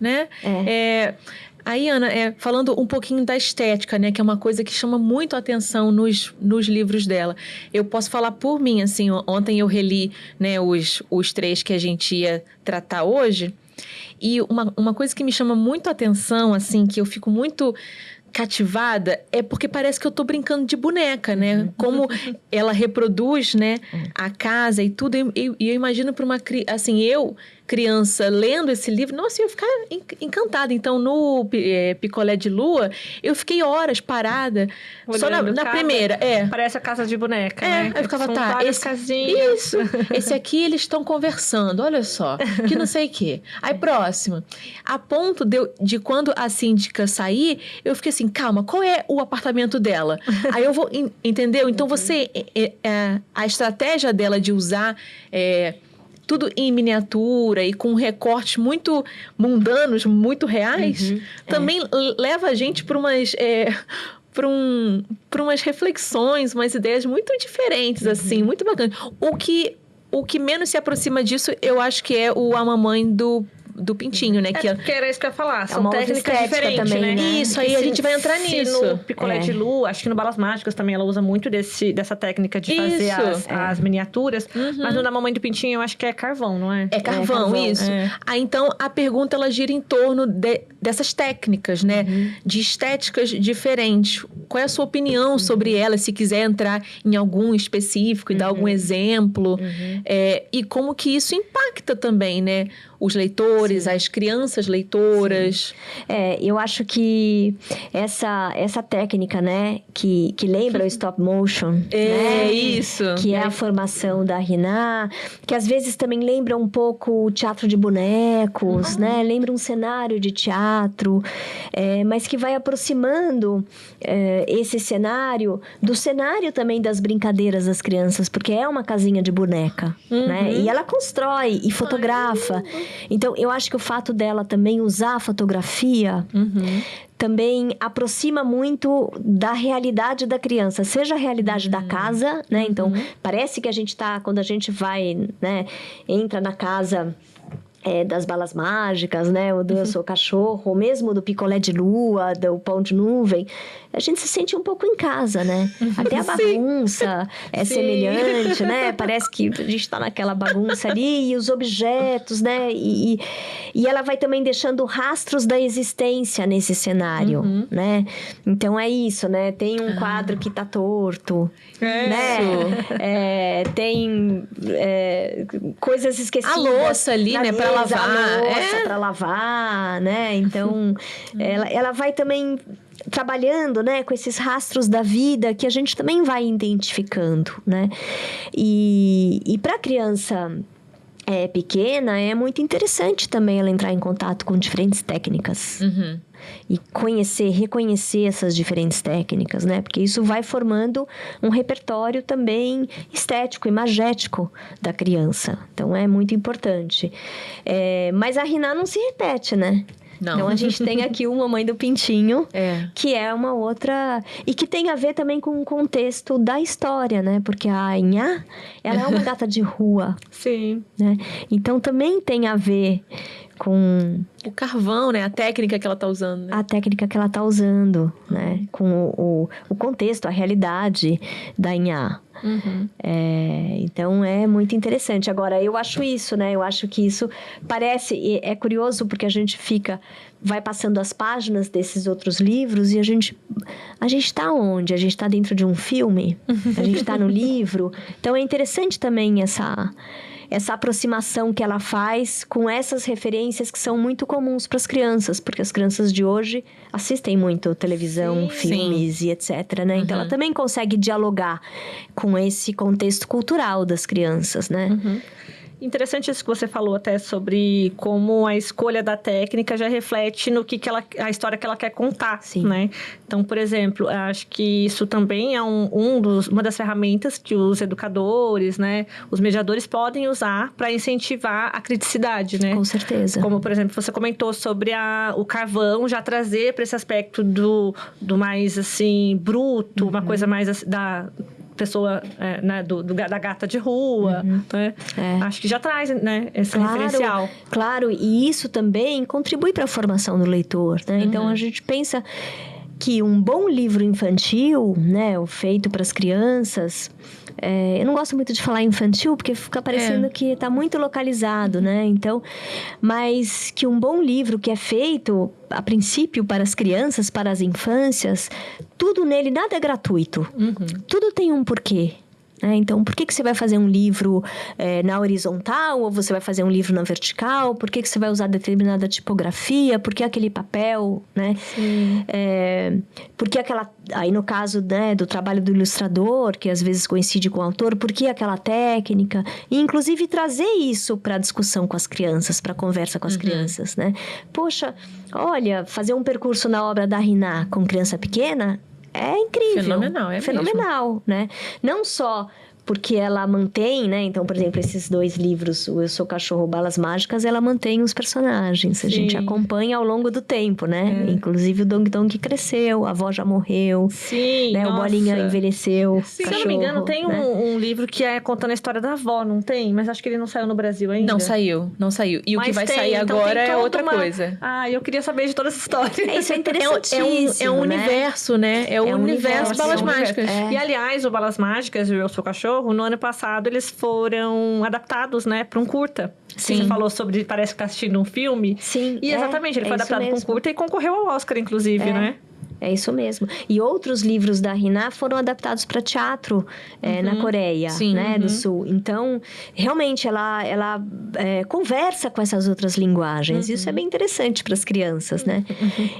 Né? Aí, Ana, falando um pouquinho da estética, né? Que é uma coisa que chama muito a atenção nos livros dela. Eu posso falar por mim, assim, ontem eu reli, né, os 3 que a gente ia tratar hoje. E uma coisa que me chama muito a atenção, assim, que eu fico muito cativada, é porque parece que eu tô brincando de boneca, né? Como ela reproduz, né, a casa e tudo. E eu imagino para uma criança, assim, criança lendo esse livro, nossa, eu ia ficar encantada. Então, no Picolé de Lua, eu fiquei horas parada, só na primeira. Parece a casa de boneca, né? Eu ficava, casinhas. Isso, esse aqui eles estão conversando, olha só, que não sei o quê. Aí, próximo. A ponto de quando a síndica sair, eu fiquei assim, calma, qual é o apartamento dela? Aí eu vou, entendeu? Então, a estratégia dela de usar... tudo em miniatura e com recortes muito mundanos, muito reais, também leva a gente para umas reflexões, umas ideias muito diferentes, assim, muito bacana. O que menos se aproxima disso, eu acho que é o A Mamãe do Pintinho, né? Porque era isso que eu ia falar. São uma técnicas diferentes, também, né? Isso, aí a gente vai entrar nisso. No Picolé de Lua, acho que no Balas Mágicas também ela usa muito dessa técnica de fazer as miniaturas. Mas no Da Mamãe do Pintinho eu acho que é carvão, não é? É carvão, isso. Aí, então, a pergunta, ela gira em torno dessas técnicas, né? De estéticas diferentes. Qual é a sua opinião sobre elas? Se quiser entrar em algum específico e dar algum exemplo. E como que isso impacta também, né? Os leitores, as crianças leitoras. Eu acho que essa técnica, né, que lembra o stop motion, né? Isso. Que é a formação da Riná, que às vezes também lembra um pouco o teatro de bonecos, né? Lembra um cenário de teatro, mas que vai aproximando esse cenário do cenário também das brincadeiras das crianças, porque é uma casinha de boneca, né? E ela constrói e fotografa. Então, eu acho que o fato dela também usar a fotografia também aproxima muito da realidade da criança, seja a realidade da casa, né? Então, parece que a gente tá, quando a gente vai, né, entra na casa das Balas Mágicas, né? Ou do Eu Sou Cachorro, ou mesmo do Picolé de Lua, do Pão de Nuvem, a gente se sente um pouco em casa, né? Até a bagunça é semelhante, né? Parece que a gente tá naquela bagunça ali, e os objetos, né? E ela vai também deixando rastros da existência nesse cenário, né? Então, é isso, né? Tem um quadro que tá torto, né? Tem coisas esquecidas. A louça ali, né? Pra lavar. A louça pra lavar, né? Então, ela vai também trabalhando, né, com esses rastros da vida que a gente também vai identificando, né? E para a criança pequena, é muito interessante também ela entrar em contato com diferentes técnicas. E reconhecer essas diferentes técnicas, né? Porque isso vai formando um repertório também estético, imagético da criança. Então, é muito importante. Mas a Riná não se repete, né? Não. Então, a gente tem aqui o Mamãe do Pintinho, que é uma outra... E que tem a ver também com o contexto da história, né? Porque a Inhá, ela é uma gata de rua. Sim. Né? Então, também tem a ver com o carvão, né? A técnica que ela está usando. Né? A técnica que ela está usando, né? Com o contexto, a realidade da Inhá. Então, é muito interessante. Agora, eu acho isso, né? Eu acho que isso parece... É curioso porque a gente vai passando as páginas desses outros livros e a gente está onde? A gente está dentro de um filme? A gente está no livro? Então, é interessante também essa aproximação que ela faz com essas referências que são muito comuns para as crianças, porque as crianças de hoje assistem muito televisão, filmes e etc, né? Então, ela também consegue dialogar com esse contexto cultural das crianças, né? Interessante isso que você falou até sobre como a escolha da técnica já reflete no que a história que ela quer contar, né? Então, por exemplo, acho que isso também é uma das ferramentas que os educadores, né, os mediadores podem usar para incentivar a criticidade, né? Com certeza. Como, por exemplo, você comentou sobre o carvão já trazer para esse aspecto do mais, assim, bruto, uma coisa mais da pessoa, né, da gata de rua, né? Acho que já traz, né, esse referencial. Claro, e isso também contribui para a formação do leitor, né? Então, a gente pensa que um bom livro infantil, né, o feito para as crianças... eu não gosto muito de falar infantil, porque fica parecendo que está muito localizado, né? Então, mas que um bom livro que é feito, a princípio, para as crianças, para as infâncias, tudo nele, nada é gratuito. Tudo tem um porquê. Então, por que você vai fazer um livro na horizontal ou você vai fazer um livro na vertical? Por que você vai usar determinada tipografia? Por que aquele papel, né? Por que aquela... Aí, no caso, né, do trabalho do ilustrador, que às vezes coincide com o autor, por que aquela técnica? E, inclusive, trazer isso para a discussão com as crianças, para a conversa com as crianças, né? Poxa, olha, fazer um percurso na obra da Riná com criança pequena... É incrível. Fenomenal, Fenomenal, né? Não só porque ela mantém, né? Então, por exemplo, esses 2 livros, o Eu Sou Cachorro, Balas Mágicas, ela mantém os personagens. A gente acompanha ao longo do tempo, né? Inclusive o Dong Dong que cresceu, a avó já morreu. Né? O Bolinha envelheceu. Se eu não me engano, tem um livro que é contando a história da avó, não tem? Mas acho que ele não saiu no Brasil ainda. Não saiu. E o que vai sair agora é outra coisa. Eu queria saber de toda essa história. Isso é interessantíssimo, é um universo, né? É o universo Balas Mágicas. E, aliás, o Balas Mágicas e o Eu Sou Cachorro, no ano passado, eles foram adaptados, né, para um curta. Você falou sobre, parece que tá assistindo um filme. Sim. E exatamente, ele foi adaptado para um curta e concorreu ao Oscar, inclusive, né? É isso mesmo. E outros livros da Riná foram adaptados para teatro na Coreia, né, do Sul. Então, realmente, ela conversa com essas outras linguagens. Isso é bem interessante para as crianças, né?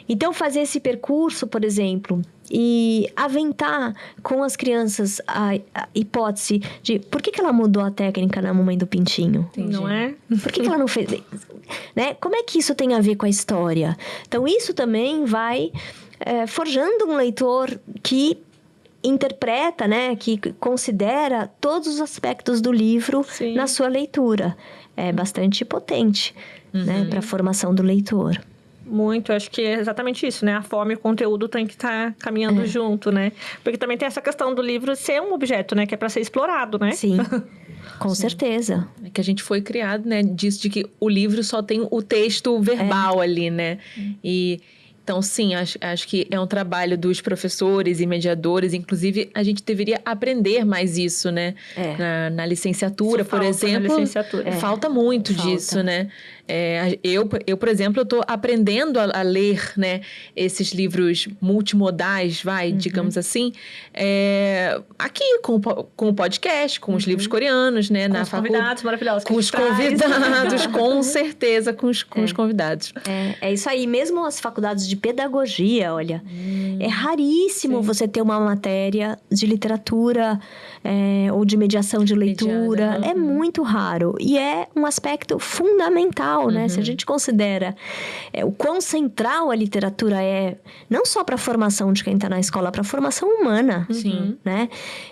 Então, fazer esse percurso, por exemplo, e aventar com as crianças a hipótese de por que ela mudou a técnica na Mamãe do Pintinho? Entendi. Não é? Por que ela não fez? Né? Como é que isso tem a ver com a história? Então, isso também vai... forjando um leitor que interpreta, né, que considera todos os aspectos do livro na sua leitura. É bastante potente, né, para a formação do leitor. Muito, acho que é exatamente isso, né? A forma e o conteúdo tem que estar caminhando junto, né? Porque também tem essa questão do livro ser um objeto, né? Que é para ser explorado, né? Sim, com certeza. É que a gente foi criado, né? Disso de que o livro só tem o texto verbal ali, né? Então, sim, acho que é um trabalho dos professores e mediadores. Inclusive, a gente deveria aprender mais isso, né? Na licenciatura, por exemplo. Falta muito disso, né? Eu, por exemplo, eu estou aprendendo a ler, né, esses livros multimodais, digamos assim, aqui com o podcast, com os livros coreanos, né? Com os convidados maravilhosos. Com os convidados, com certeza, com os convidados. É isso aí. Mesmo as faculdades de pedagogia, olha, é raríssimo você ter uma matéria de literatura ou de mediação de leitura. É muito raro. E é um aspecto fundamental, né? Se a gente considera o quão central a literatura é, não só para a formação de quem está na escola, para a formação humana, né?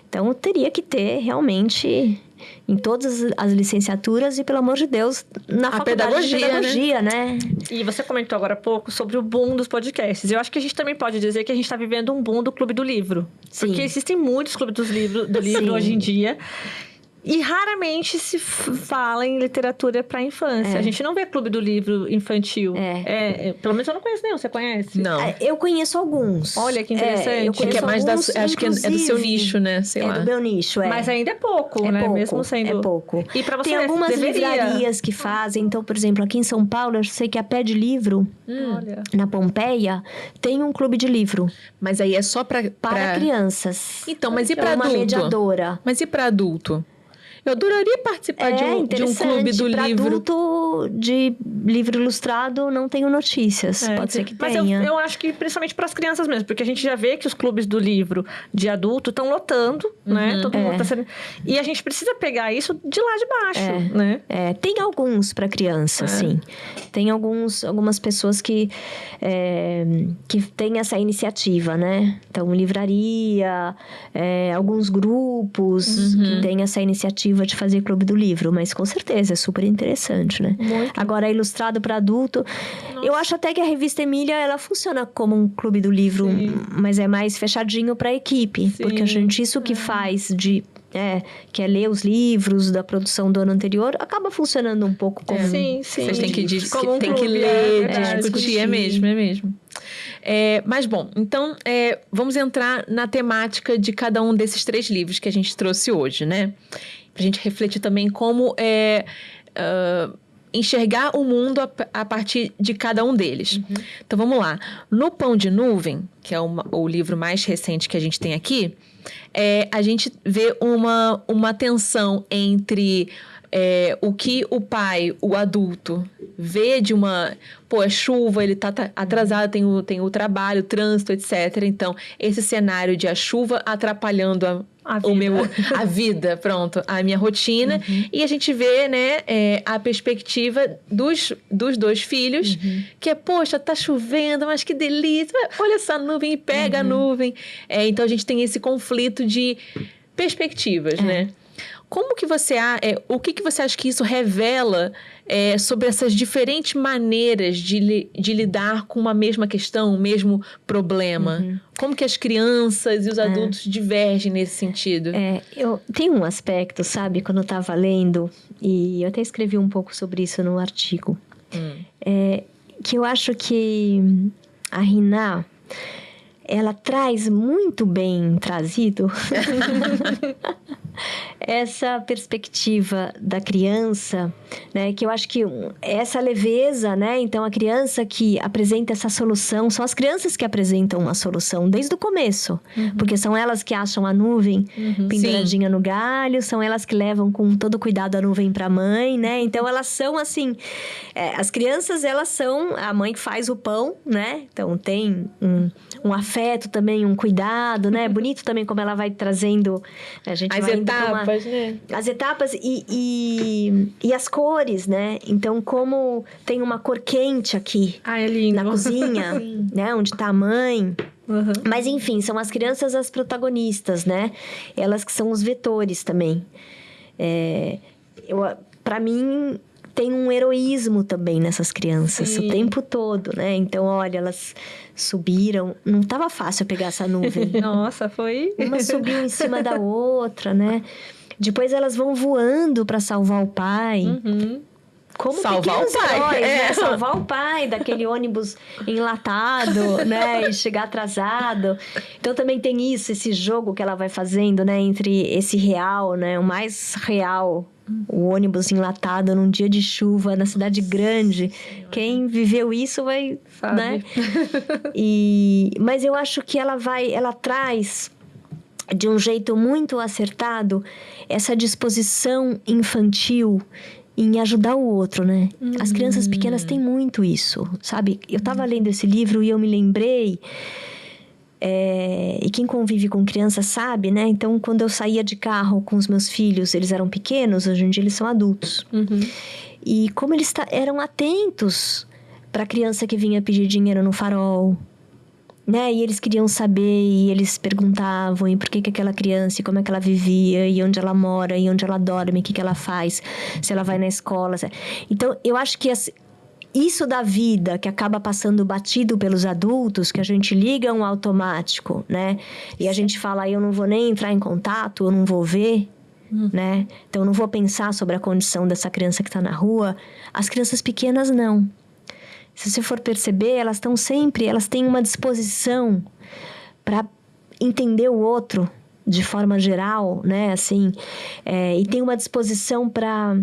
Então, teria que ter realmente em todas as licenciaturas e, pelo amor de Deus, na faculdade de pedagogia, né? E você comentou agora há pouco sobre o boom dos podcasts. Eu acho que a gente também pode dizer que a gente está vivendo um boom do Clube do Livro. Porque existem muitos clubes do livro hoje em dia. E raramente se fala em literatura para infância. A gente não vê clube do livro infantil. Pelo menos eu não conheço nenhum. Você conhece? Não. Eu conheço alguns. Olha que interessante. Eu conheço que é mais alguns, acho que é do seu nicho, né? Sei lá. É do meu nicho, Mas ainda é pouco, né? pouco, Mesmo sendo... É pouco. E para você Tem algumas deveria... livrarias que fazem. Então, por exemplo, aqui em São Paulo, eu sei que a Pé de Livro, Olha. na Pompeia, tem um clube de livro. Mas aí é só para crianças. Então, mas e para É uma adulto? mediadora. Mas e para adulto? Eu adoraria participar de um clube do pra livro. Adulto de livro ilustrado, não tenho notícias. Pode ser que tenha. Mas eu acho que principalmente para as crianças mesmo, porque a gente já vê que os clubes do livro de adulto estão lotando, né? Todo mundo tá sendo... E a gente precisa pegar isso de lá de baixo, né? Tem alguns para criança, sim. Tem algumas pessoas que têm essa iniciativa, né? Então, livraria, alguns grupos que têm essa iniciativa de fazer clube do livro, mas com certeza é super interessante, né? Muito. Agora, ilustrado para adulto, eu acho até que a revista Emília, ela funciona como um clube do livro, mas é mais fechadinho para a equipe, porque a gente, isso que faz que é ler os livros da produção do ano anterior, acaba funcionando um pouco como sim. Vocês têm que Como que ler, verdade. discutir, é mesmo. Mas, bom, então, vamos entrar na temática de cada um desses 3 livros que a gente trouxe hoje, né? Pra gente refletir também como enxergar o mundo a partir de cada um deles. Então, vamos lá. No Pão de Nuvem, que é o livro mais recente que a gente tem aqui, a gente vê uma tensão entre o que o pai, o adulto, vê de uma... Pô, é chuva, ele tá atrasado, tem o trabalho, o trânsito, etc. Então, esse cenário de a chuva atrapalhando a vida, pronto, a minha rotina. E a gente vê, né, a perspectiva dos 2 filhos, que poxa, tá chovendo, mas que delícia, olha essa nuvem e pega a nuvem. Então, a gente tem esse conflito de perspectivas, né? Como que você... o que você acha que isso revela sobre essas diferentes maneiras de lidar com uma mesma questão, o mesmo problema? Como que as crianças e os adultos divergem nesse sentido? Eu tenho um aspecto, sabe, quando eu estava lendo, e eu até escrevi um pouco sobre isso no artigo, que eu acho que a Riná, ela traz muito bem trazido essa perspectiva da criança, né? Que eu acho que essa leveza, né? Então, a criança que apresenta essa solução, são as crianças que apresentam uma solução desde o começo. Porque são elas que acham a nuvem penduradinha no galho, são elas que levam com todo cuidado a nuvem para a mãe, né? Então, elas são assim... as crianças, elas são a mãe que faz o pão, né? Então, tem um afeto também, um cuidado, né? Bonito também como ela vai trazendo... A gente vai etapas, né? As etapas e as cores, né? Então, como tem uma cor quente aqui é lindo. na cozinha, né? Onde tá a mãe. Mas, enfim, são as crianças as protagonistas, né? Elas que são os vetores também. Para mim... Tem um heroísmo também nessas crianças, o tempo todo, né? Então, olha, elas subiram... Não estava fácil pegar essa nuvem. Nossa, foi... Uma subiu em cima da outra, né? Depois elas vão voando para salvar o pai. Como salvar pequenos o pai. heróis, né? Salvar o pai daquele ônibus enlatado, né? E chegar atrasado. Então, também tem isso, esse jogo que ela vai fazendo, né? Entre esse real, né? O mais real... O ônibus enlatado num dia de chuva na cidade grande. Quem viveu isso vai... Sabe. Né? Mas eu acho que ela traz de um jeito muito acertado essa disposição infantil em ajudar o outro, né? As crianças pequenas têm muito isso, sabe? Eu estava lendo esse livro e eu me lembrei... e quem convive com criança sabe, né? Então, quando eu saía de carro com os meus filhos, eles eram pequenos, hoje em dia eles são adultos. E como eles eram atentos para a criança que vinha pedir dinheiro no farol, né? E eles queriam saber, e eles perguntavam, e por que aquela criança, e como é que ela vivia, e onde ela mora, e onde ela dorme, o que ela faz, se ela vai na escola. Então, eu acho que... Isso da vida que acaba passando batido pelos adultos, que a gente liga um automático, né? E a gente fala, eu não vou nem entrar em contato, eu não vou ver. né? Então, eu não vou pensar sobre a condição dessa criança que está na rua. As crianças pequenas, não. Se você for perceber, elas têm uma disposição para entender o outro de forma geral, né? Assim, e tem uma disposição para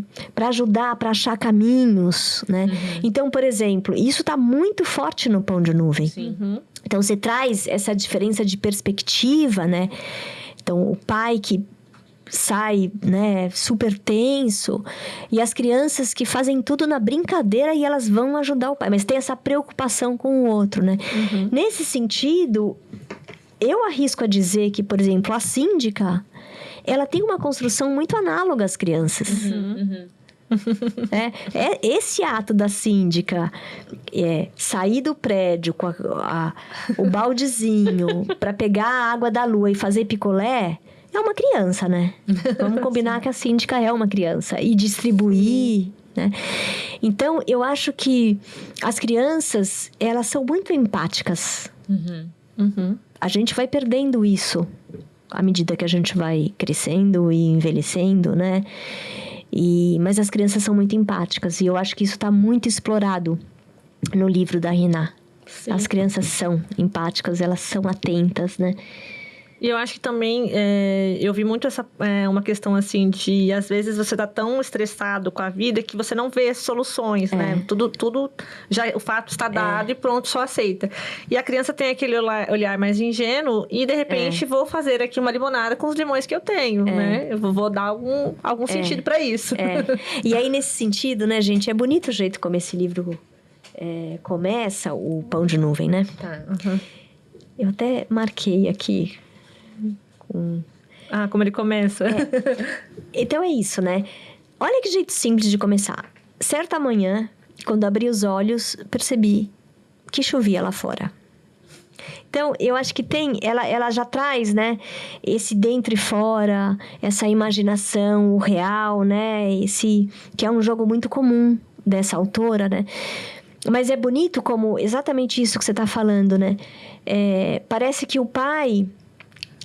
ajudar, para achar caminhos, né? Então, por exemplo, isso está muito forte no Pão de Nuvem. Sim. Então, você traz essa diferença de perspectiva, né? Então, o pai que sai, né, super tenso, e as crianças que fazem tudo na brincadeira e elas vão ajudar o pai, mas tem essa preocupação com o outro, né? Nesse sentido, eu arrisco a dizer que, por exemplo, a síndica, ela tem uma construção muito análoga às crianças. Esse ato da síndica sair do prédio com o baldezinho para pegar a água da lua e fazer picolé, é uma criança, né? Vamos combinar que a síndica é uma criança. E distribuir, né? Então, eu acho que as crianças, elas são muito empáticas. A gente vai perdendo isso à medida que a gente vai crescendo e envelhecendo, né? Mas as crianças são muito empáticas. E eu acho que isso está muito explorado no livro da Rina. As crianças são empáticas, elas são atentas, né? E eu acho que também, eu vi muito uma questão assim de, às vezes, você tá tão estressado com a vida que você não vê soluções, né? Tudo já, o fato está dado e pronto, só aceita. E a criança tem aquele olhar mais ingênuo e, de repente, vou fazer aqui uma limonada com os limões que eu tenho, né? Eu vou dar algum sentido para isso. E aí, nesse sentido, né, gente, é bonito o jeito como esse livro começa, o Pão de Nuvem, né? Eu até marquei aqui. Como ele começa. Então é isso, né? Olha que jeito simples de começar. Certa manhã, quando abri os olhos, percebi que chovia lá fora. Então, eu acho que ela já traz, né? Esse dentro e fora, essa imaginação, o real, né? Que é um jogo muito comum dessa autora, né? Mas é bonito como exatamente isso que você está falando, né? Parece que o pai...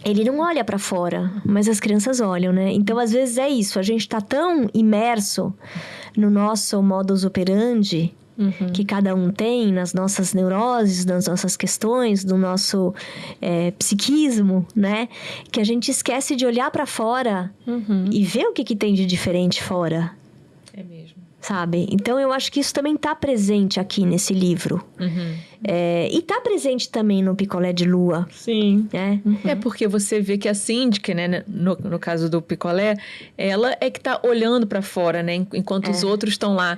ele não olha para fora, mas as crianças olham, né? Então, às vezes, é isso. A gente está tão imerso no nosso modus operandi que cada um tem, nas nossas neuroses, nas nossas questões, no nosso psiquismo, né? Que a gente esquece de olhar para fora e ver o que tem de diferente fora. É mesmo. Sabe? Então, eu acho que isso também está presente aqui nesse livro. E está presente também no Picolé de Lua. Sim. É porque você vê que a síndica, né, no caso do Picolé, ela é que está olhando para fora, né? Enquanto os outros estão lá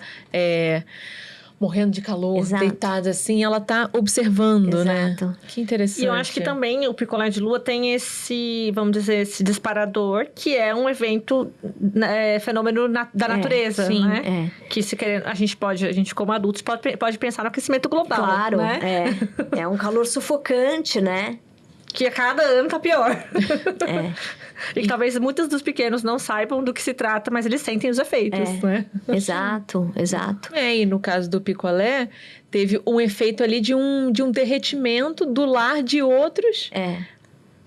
morrendo de calor, deitada assim, ela tá observando, né? Que interessante. E eu acho que também o Picolé de Lua tem esse, vamos dizer, esse disparador, que é um evento, fenômeno da natureza, sim, né? Que a gente como adultos pode pensar no aquecimento global, claro, né? É um calor sufocante, né? Que a cada ano tá pior. E que talvez muitos dos pequenos não saibam do que se trata, mas eles sentem os efeitos, né? Exato. E no caso do picolé, teve um efeito ali de um derretimento do lar de outros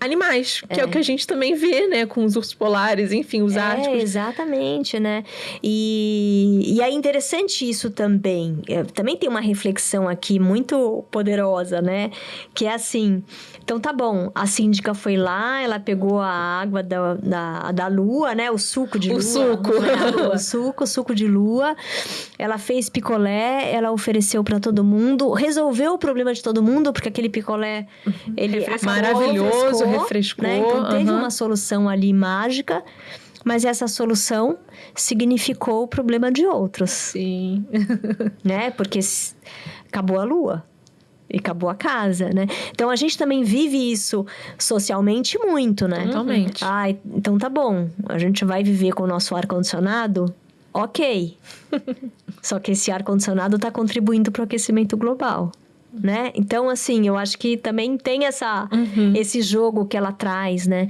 animais, que é o que a gente também vê, né? Com os ursos polares, enfim, os árticos. Exatamente, né? E é interessante isso também. Também tem uma reflexão aqui muito poderosa, né? Que é assim... Então, tá bom, a síndica foi lá, ela pegou a água da lua, né? O suco de lua. O suco de lua. Ela fez picolé, ela ofereceu para todo mundo, resolveu o problema de todo mundo, porque aquele picolé, ele maravilhoso, refrescou. Né? Então, teve uma solução ali mágica, mas essa solução significou o problema de outros. Sim. Né? Porque acabou a lua. E acabou a casa, né? Então, a gente também vive isso socialmente muito, né? Totalmente. Então tá bom. A gente vai viver com o nosso ar-condicionado? Ok. Só que esse ar-condicionado tá contribuindo para o aquecimento global, né? Então, assim, eu acho que também tem esse jogo que ela traz, né?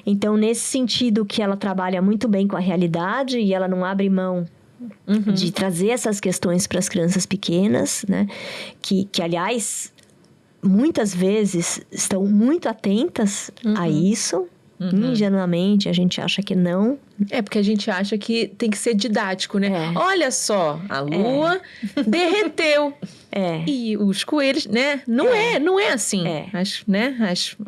Então, nesse sentido que ela trabalha muito bem com a realidade e ela não abre mão de trazer essas questões para as crianças pequenas, né? Que, aliás, muitas vezes estão muito atentas a isso, Ingenuamente, a gente acha que não. É, porque a gente acha que tem que ser didático, né? É. Olha só, a lua derreteu. E os coelhos, né? Não é assim.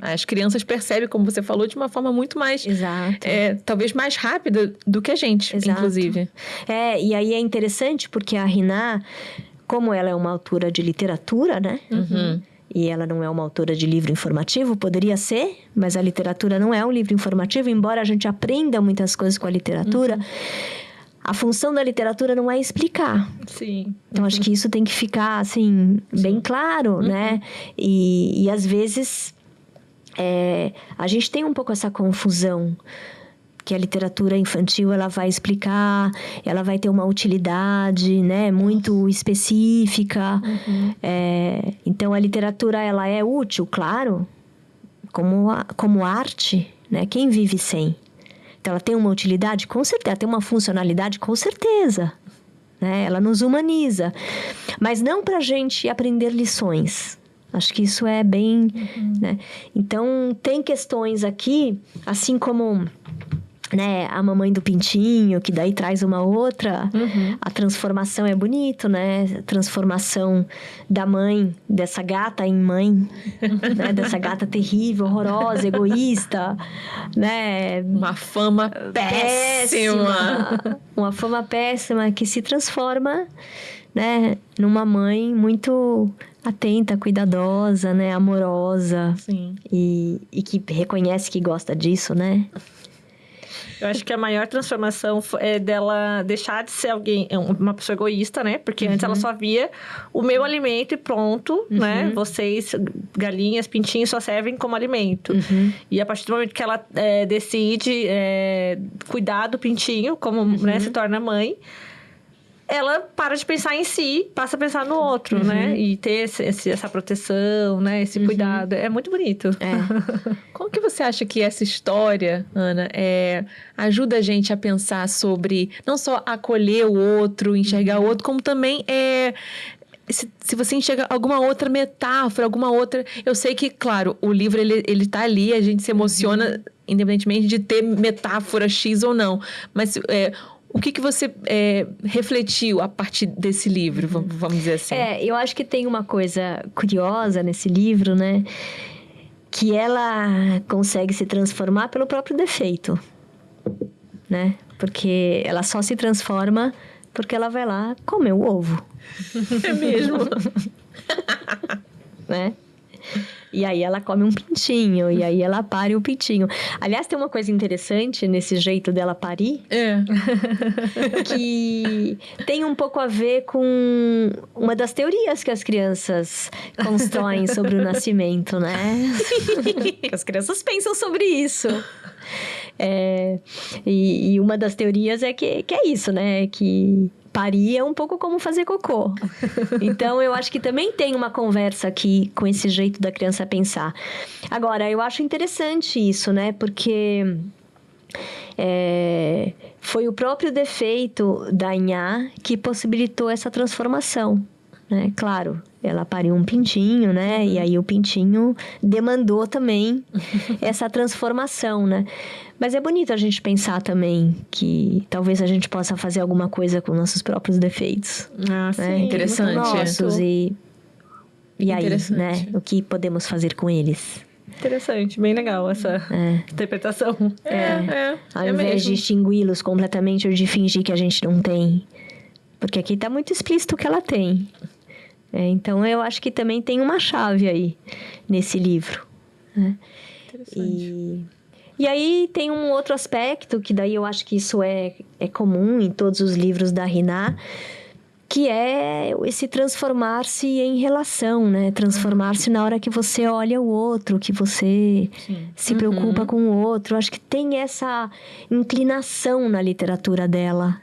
As crianças percebem, como você falou, de uma forma muito mais... Exato. Talvez mais rápida do que a gente, inclusive. E aí é interessante porque a Riná, como ela é uma autora de literatura, né? E ela não é uma autora de livro informativo, poderia ser, mas a literatura não é um livro informativo, embora a gente aprenda muitas coisas com a literatura. A função da literatura não é explicar. Sim. Então, acho que isso tem que ficar, assim, bem claro, né? E às vezes, a gente tem um pouco essa confusão, que a literatura infantil, ela vai explicar, ela vai ter uma utilidade, né? Muito específica. Então, a literatura, ela é útil, claro, como arte, né? Quem vive sem? Então, ela tem uma utilidade? Com certeza. Ela tem uma funcionalidade? Com certeza. Né? Ela nos humaniza. Mas não para a gente aprender lições. Acho que isso é bem... Né? Então, tem questões aqui, assim como... Né, a mamãe do pintinho, que daí traz uma outra. A transformação é bonito, né? A transformação da mãe, dessa gata em mãe, né? Dessa gata terrível, horrorosa, egoísta, né? Uma fama péssima. Uma fama péssima que se transforma, né? Numa mãe muito atenta, cuidadosa, né? Amorosa. Sim. E que reconhece que gosta disso, né? Eu acho que a maior transformação é dela deixar de ser uma pessoa egoísta, né? Porque antes ela só via o meu alimento e pronto, né? Vocês, galinhas, pintinhos, só servem como alimento. E a partir do momento que ela decide cuidar do pintinho, como né, se torna mãe, ela para de pensar em si, passa a pensar no outro, né? E ter essa proteção, né? Esse cuidado. É muito bonito. Como que você acha que essa história, Ana, ajuda a gente a pensar sobre não só acolher o outro, enxergar o outro, como também se você enxerga alguma outra metáfora, alguma outra... Eu sei que, claro, o livro, ele tá ali, a gente se emociona, independentemente de ter metáfora X ou não. Mas... o que você refletiu a partir desse livro, vamos dizer assim? Eu acho que tem uma coisa curiosa nesse livro, né? Que ela consegue se transformar pelo próprio defeito, né? Porque ela só se transforma porque ela vai lá comer o ovo. É mesmo? Né? E aí ela come um pintinho, e aí ela pare o pintinho. Aliás, tem uma coisa interessante nesse jeito dela parir. Que tem um pouco a ver com uma das teorias que as crianças constroem sobre o nascimento, né? Que as crianças pensam sobre isso. E uma das teorias é que é isso, né? Que... parir é um pouco como fazer cocô. Então, eu acho que também tem uma conversa aqui com esse jeito da criança pensar. Agora, eu acho interessante isso, né? Porque foi o próprio defeito da Inhá que possibilitou essa transformação, né? Claro, ela pariu um pintinho, né? E aí o pintinho demandou também essa transformação, né? Mas é bonito a gente pensar também que talvez a gente possa fazer alguma coisa com nossos próprios defeitos. Sim, interessante. Nossos e aí, né? O que podemos fazer com eles? Interessante, bem legal essa interpretação. Ao invés de extingui-los completamente ou de fingir que a gente não tem. Porque aqui tá muito explícito que ela tem. Então, eu acho que também tem uma chave aí nesse livro. Né? Interessante. E aí tem um outro aspecto, que daí eu acho que isso é comum em todos os livros da Riná, que é esse transformar-se em relação, né? Transformar-se na hora que você olha o outro, que você se preocupa com o outro. Eu acho que tem essa inclinação na literatura dela.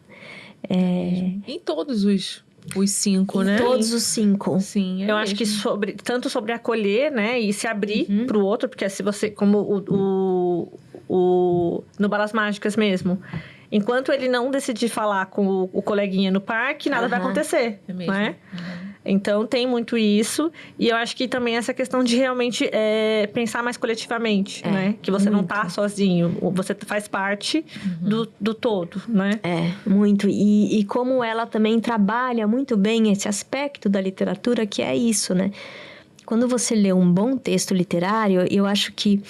Em todos os 5, né? Todos os 5. Sim, eu acho que tanto sobre acolher, né? E se abrir para o outro, porque se você... Como no Balas Mágicas mesmo. Enquanto ele não decidir falar com o coleguinha no parque, nada vai acontecer, É mesmo. né? Então, tem muito isso. E eu acho que também essa questão de realmente pensar mais coletivamente, né? Que você não tá sozinho. Você faz parte do todo, né? Muito. E como ela também trabalha muito bem esse aspecto da literatura, que é isso, né? Quando você lê um bom texto literário, eu acho que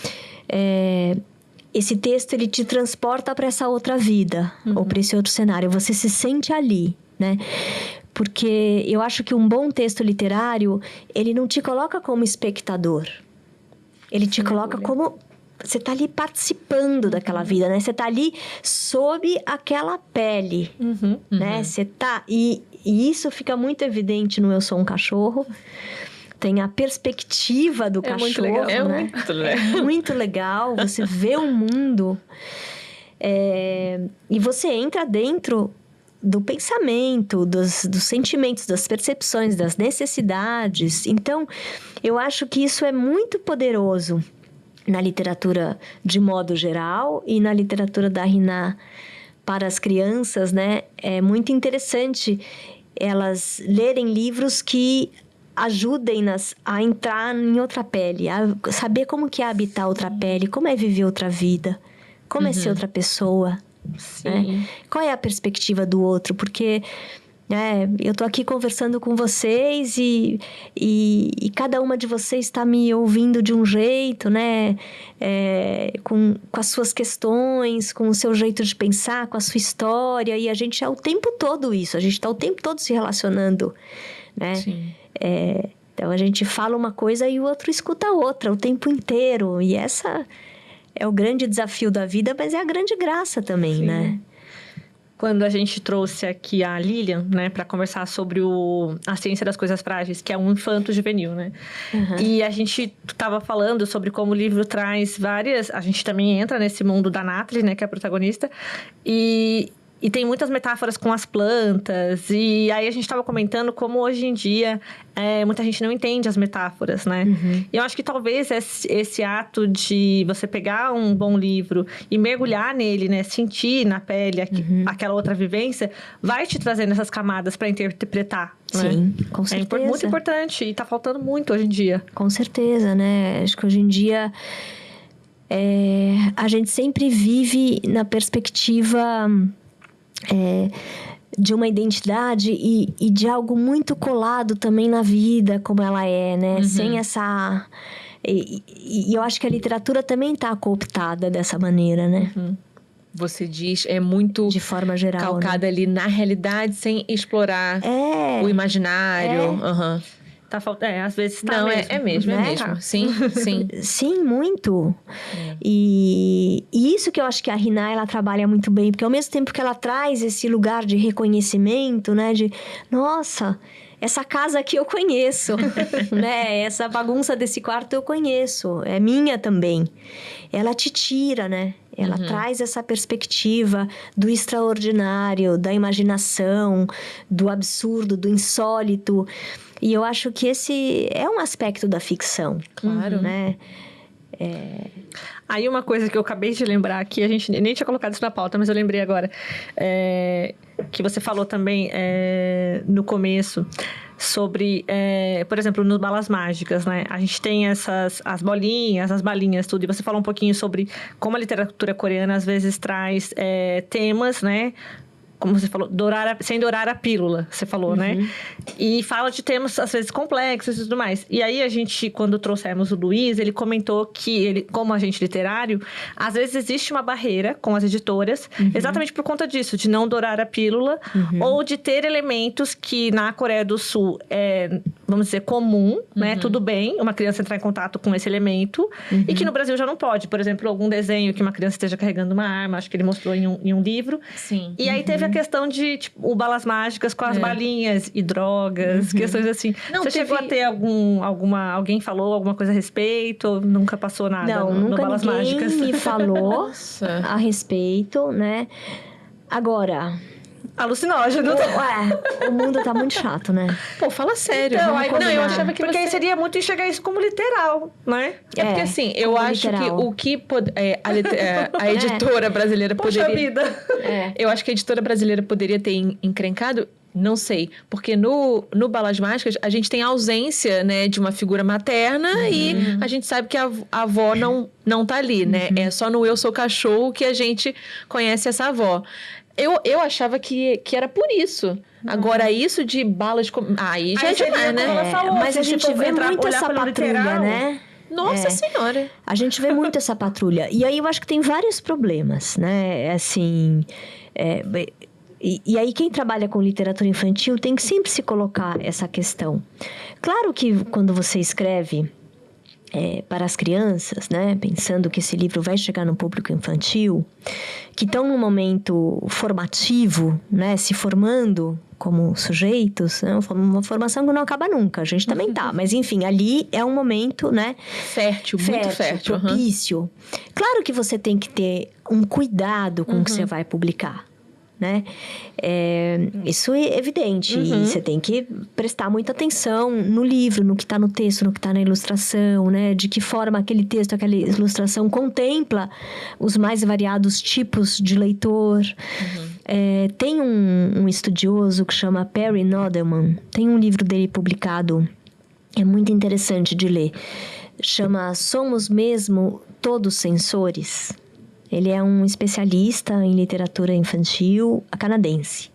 esse texto, ele te transporta para essa outra vida, ou para esse outro cenário. Você se sente ali, né? Porque eu acho que um bom texto literário, ele não te coloca como espectador. Ele te coloca como... Você está ali participando daquela vida, né? Você está ali sob aquela pele, né? Você tá... E isso fica muito evidente no Eu Sou um Cachorro. Tem a perspectiva do cachorro, muito legal. né? Muito legal. É muito legal. Você vê o mundo. E você entra dentro do pensamento, dos sentimentos, das percepções, das necessidades. Então, eu acho que isso é muito poderoso na literatura de modo geral e na literatura da Rinat para as crianças, né? É muito interessante elas lerem livros que ajudem-nas a entrar em outra pele, a saber como que é habitar outra pele, como é viver outra vida, como é ser outra pessoa. Né? Qual é a perspectiva do outro? Porque eu tô aqui conversando com vocês e cada uma de vocês está me ouvindo de um jeito, né? Com as suas questões, com o seu jeito de pensar, com a sua história. E a gente é o tempo todo isso. A gente está o tempo todo se relacionando, né? Sim. Então, a gente fala uma coisa e o outro escuta a outra o tempo inteiro. E essa é o grande desafio da vida, mas é a grande graça também, né? Quando a gente trouxe aqui a Lilian, né, para conversar sobre a ciência das coisas frágeis, que é um infanto juvenil, né? E a gente estava falando sobre como o livro traz várias... A gente também entra nesse mundo da Nathalie, né, que é a protagonista, e tem muitas metáforas com as plantas. E aí a gente estava comentando como hoje em dia muita gente não entende as metáforas, né? E eu acho que talvez esse ato de você pegar um bom livro e mergulhar nele, né? Sentir na pele aquela outra vivência, vai te trazendo essas camadas para interpretar. Sim, né? Com certeza. É muito importante e tá faltando muito hoje em dia. Com certeza, né? Acho que hoje em dia a gente sempre vive na perspectiva... de uma identidade e de algo muito colado também na vida, como ela é, né? Sem essa... E eu acho que a literatura também está cooptada dessa maneira, né? Você diz, muito... De forma geral, calcada, né? Ali na realidade, sem explorar o imaginário. Tá faltando, às vezes tá não, mesmo. É mesmo. Sim. Sim, muito. E isso que eu acho que a Rinat, ela trabalha muito bem, porque ao mesmo tempo que ela traz esse lugar de reconhecimento, né? De, nossa, essa casa aqui eu conheço, né? Essa bagunça desse quarto eu conheço, é minha também. Ela te tira, né? Ela traz essa perspectiva do extraordinário, da imaginação, do absurdo, do insólito. E eu acho que esse é um aspecto da ficção. Claro. Né? Aí uma coisa que eu acabei de lembrar aqui, a gente nem tinha colocado isso na pauta, mas eu lembrei agora. Que você falou também no começo sobre, por exemplo, nos Balas Mágicas, né? A gente tem as bolinhas, as balinhas, tudo. E você falou um pouquinho sobre como a literatura coreana às vezes traz temas, né? Como você falou, sem dourar a pílula, você falou, né? E fala de temas, às vezes, complexos e tudo mais. E aí, a gente, quando trouxemos o Luiz, ele comentou que ele, como agente literário, às vezes existe uma barreira com as editoras, exatamente por conta disso, de não dourar a pílula, ou de ter elementos que na Coreia do Sul vamos dizer, comum, né? Tudo bem uma criança entrar em contato com esse elemento, e que no Brasil já não pode. Por exemplo, algum desenho que uma criança esteja carregando uma arma, acho que ele mostrou em um livro. Sim. E aí teve a questão de, tipo, o Balas Mágicas com as balinhas e drogas, questões assim. Não, você chegou a ter alguém falou alguma coisa a respeito? Ou nunca passou nada não, no nunca Balas ninguém Mágicas? me falou a respeito, né? Agora... Alucinógeno. O mundo tá muito chato, né? Pô, fala sério. Então, eu achava que porque aí seria muito enxergar isso como literal, né? Porque assim, eu acho literal. que a editora brasileira Poxa poderia... vida. Eu acho que a editora brasileira poderia ter encrencado Não sei, porque no Balas Mágicas a gente tem a ausência, né, de uma figura materna e a gente sabe que a avó não tá ali, né? É só no Eu Sou Cachorro que a gente conhece essa avó. Eu achava que era por isso. Agora, isso de balas... Aí já é demais, né? Mas a gente vê muito essa patrulha, né? Nossa Senhora! A gente vê muito essa patrulha. E aí eu acho que tem vários problemas, né? Assim... E aí, quem trabalha com literatura infantil tem que sempre se colocar essa questão. Claro que quando você escreve para as crianças, né, pensando que esse livro vai chegar no público infantil, que estão num momento formativo, né, se formando como sujeitos, né, uma formação que não acaba nunca, a gente também tá. Mas, enfim, ali é um momento, né? Fértil, muito fértil. Propício. Claro que você tem que ter um cuidado com o que você vai publicar. Né? Isso é evidente. E você tem que prestar muita atenção no livro, no que está no texto, no que está na ilustração, né? De que forma aquele texto, aquela ilustração contempla os mais variados tipos de leitor. Tem um estudioso que chama Perry Nodelman. Tem um livro dele publicado, é muito interessante de ler. Chama Somos Mesmo Todos Censores? Ele é um especialista em literatura infantil canadense.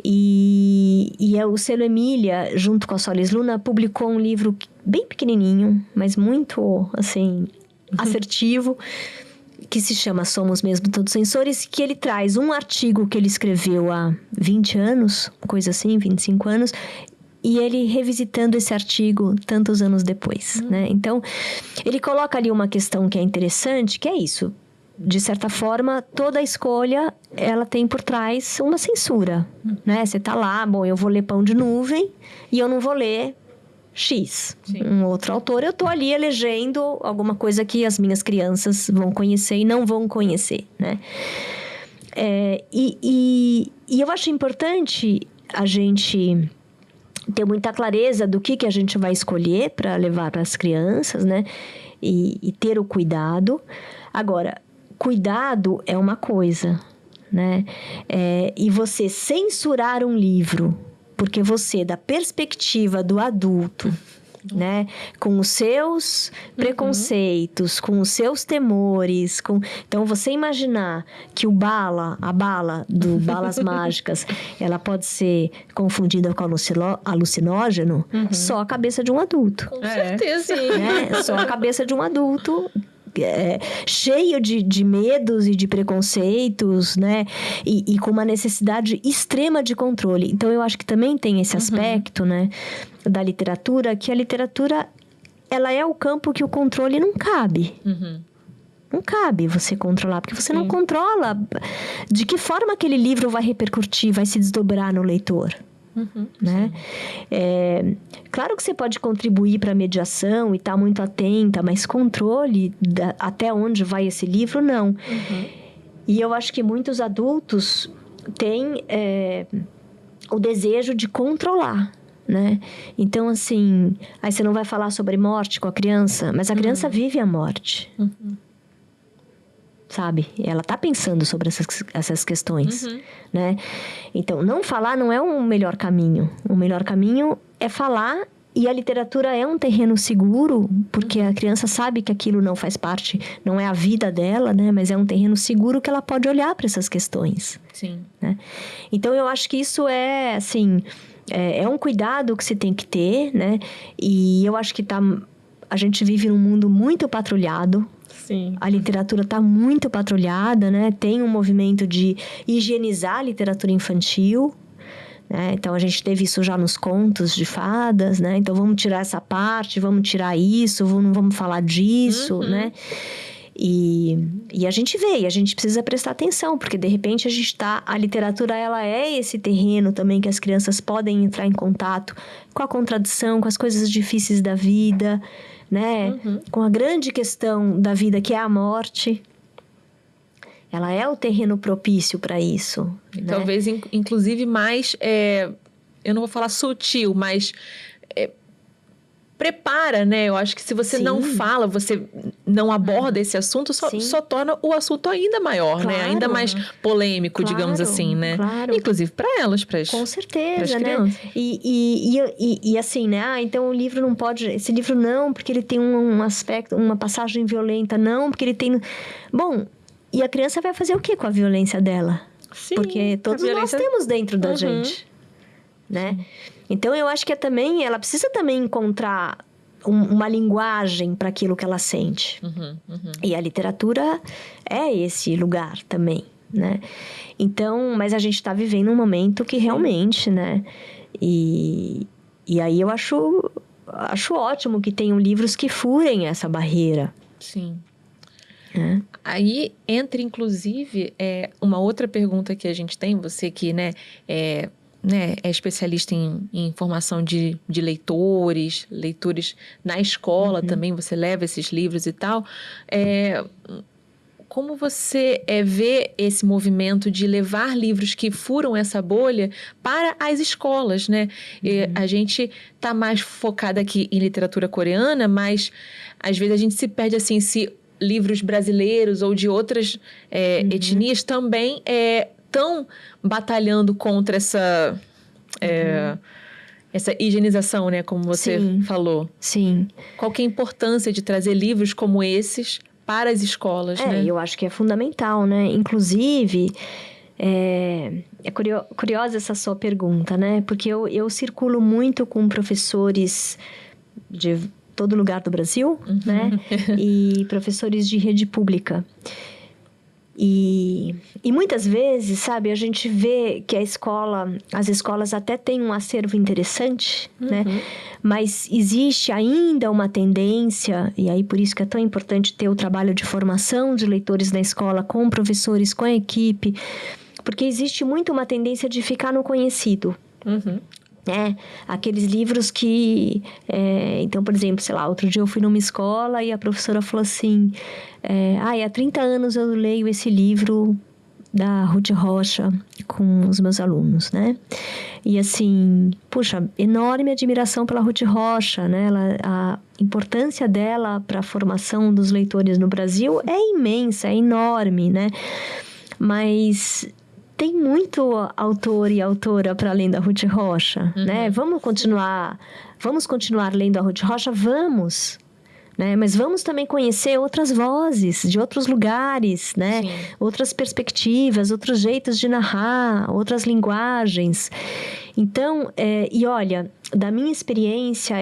E o Selo Emília, junto com a Solis Luna, publicou um livro bem pequenininho, mas muito, assim, assertivo, que se chama Somos Mesmo Todos Censores, que ele traz um artigo que ele escreveu há 20 anos, coisa assim, 25 anos, e ele revisitando esse artigo tantos anos depois, né? Então, ele coloca ali uma questão que é interessante, que é isso. De certa forma, toda escolha, ela tem por trás uma censura, né? Você tá lá, bom, eu vou ler Pão de Nuvem e eu não vou ler X. Sim. Um outro autor, eu tô ali elegendo alguma coisa que as minhas crianças vão conhecer e não vão conhecer, né? E eu acho importante a gente ter muita clareza do que a gente vai escolher para levar para as crianças, né? E ter o cuidado. Agora, cuidado é uma coisa, né? E você censurar um livro, porque você, da perspectiva do adulto, né? Com os seus preconceitos, com os seus temores, então você imaginar que a bala do Balas Mágicas, ela pode ser confundida com alucinógeno, só a cabeça de um adulto. Com certeza. Né? Só a cabeça de um adulto cheio de medos e de preconceitos, né? E com uma necessidade extrema de controle. Então, eu acho que também tem esse aspecto, né? Da literatura, que a literatura, ela é o campo que o controle não cabe. Não cabe você controlar, porque você não controla de que forma aquele livro vai repercutir, vai se desdobrar no leitor. Né? Claro que você pode contribuir para a mediação e estar muito atenta, mas controle até onde vai esse livro, não. E eu acho que muitos adultos têm o desejo de controlar, né? Então, assim, aí você não vai falar sobre morte com a criança, mas a criança vive a morte. Sabe? Ela tá pensando sobre essas questões, né? Então, não falar não é o melhor caminho. O melhor caminho é falar, e a literatura é um terreno seguro, porque a criança sabe que aquilo não faz parte, não é a vida dela, né? Mas é um terreno seguro que ela pode olhar para essas questões. Sim. Né? Então, eu acho que isso é, assim, é um cuidado que se tem que ter, né? E eu acho que a gente vive num mundo muito patrulhado. Sim. A literatura está muito patrulhada, né? Tem um movimento de higienizar a literatura infantil, né? Então, a gente teve isso já nos contos de fadas, né? Então, vamos tirar essa parte, vamos tirar isso, não vamos falar disso, né? E a gente vê, e a gente precisa prestar atenção, porque, de repente, a literatura, ela é esse terreno também que as crianças podem entrar em contato com a contradição, com as coisas difíceis da vida, né? Com a grande questão da vida, que é a morte. Ela é o terreno propício para isso. Né? Talvez, inclusive, mais... eu não vou falar sutil, mas... prepara, né? Eu acho que se você não fala, você... não aborda esse assunto, só torna o assunto ainda maior, né? Ainda mais polêmico, digamos assim, né? Claro. Inclusive para elas, Com certeza, né? crianças. E assim, né? Então o livro não pode... Esse livro não, porque ele tem um aspecto, uma passagem violenta. Não, porque ele tem... Bom, e a criança vai fazer o que com a violência dela? Sim, porque todos nós temos dentro da gente, né? Então eu acho que ela precisa também encontrar uma linguagem para aquilo que ela sente. E a literatura é esse lugar também, né? Então, mas a gente está vivendo um momento que realmente, né? E aí eu acho ótimo que tenham livros que furem essa barreira. Sim. Aí entra, inclusive, uma outra pergunta que a gente tem, você que, é especialista em formação de leitores na escola também, você leva esses livros e tal. Como você vê esse movimento de levar livros que furam essa bolha para as escolas, né? A gente está mais focada aqui em literatura coreana, mas às vezes a gente se perde assim, se livros brasileiros ou de outras etnias também estão batalhando contra essa higienização, né? Como você falou. Sim. Qual que é a importância de trazer livros como esses para as escolas, né? Eu acho que é fundamental, né? Inclusive, curiosa essa sua pergunta, né? Porque eu circulo muito com professores de todo lugar do Brasil, né? E professores de rede pública. E muitas vezes, sabe, a gente vê que as escolas até têm um acervo interessante, né? Mas existe ainda uma tendência, e aí por isso que é tão importante ter o trabalho de formação de leitores na escola, com professores, com a equipe, porque existe muito uma tendência de ficar no conhecido. Aqueles livros que... então, por exemplo, sei lá, outro dia eu fui numa escola e a professora falou assim... há 30 anos eu leio esse livro da Ruth Rocha com os meus alunos, né? E assim, puxa, enorme admiração pela Ruth Rocha, né? A importância dela para a formação dos leitores no Brasil é imensa, é enorme, né? Mas... tem muito autor e autora para além da Ruth Rocha, né? Vamos continuar lendo a Ruth Rocha? Vamos, né? Mas vamos também conhecer outras vozes de outros lugares, né? Sim. Outras perspectivas, outros jeitos de narrar, outras linguagens. Então, e olha, da minha experiência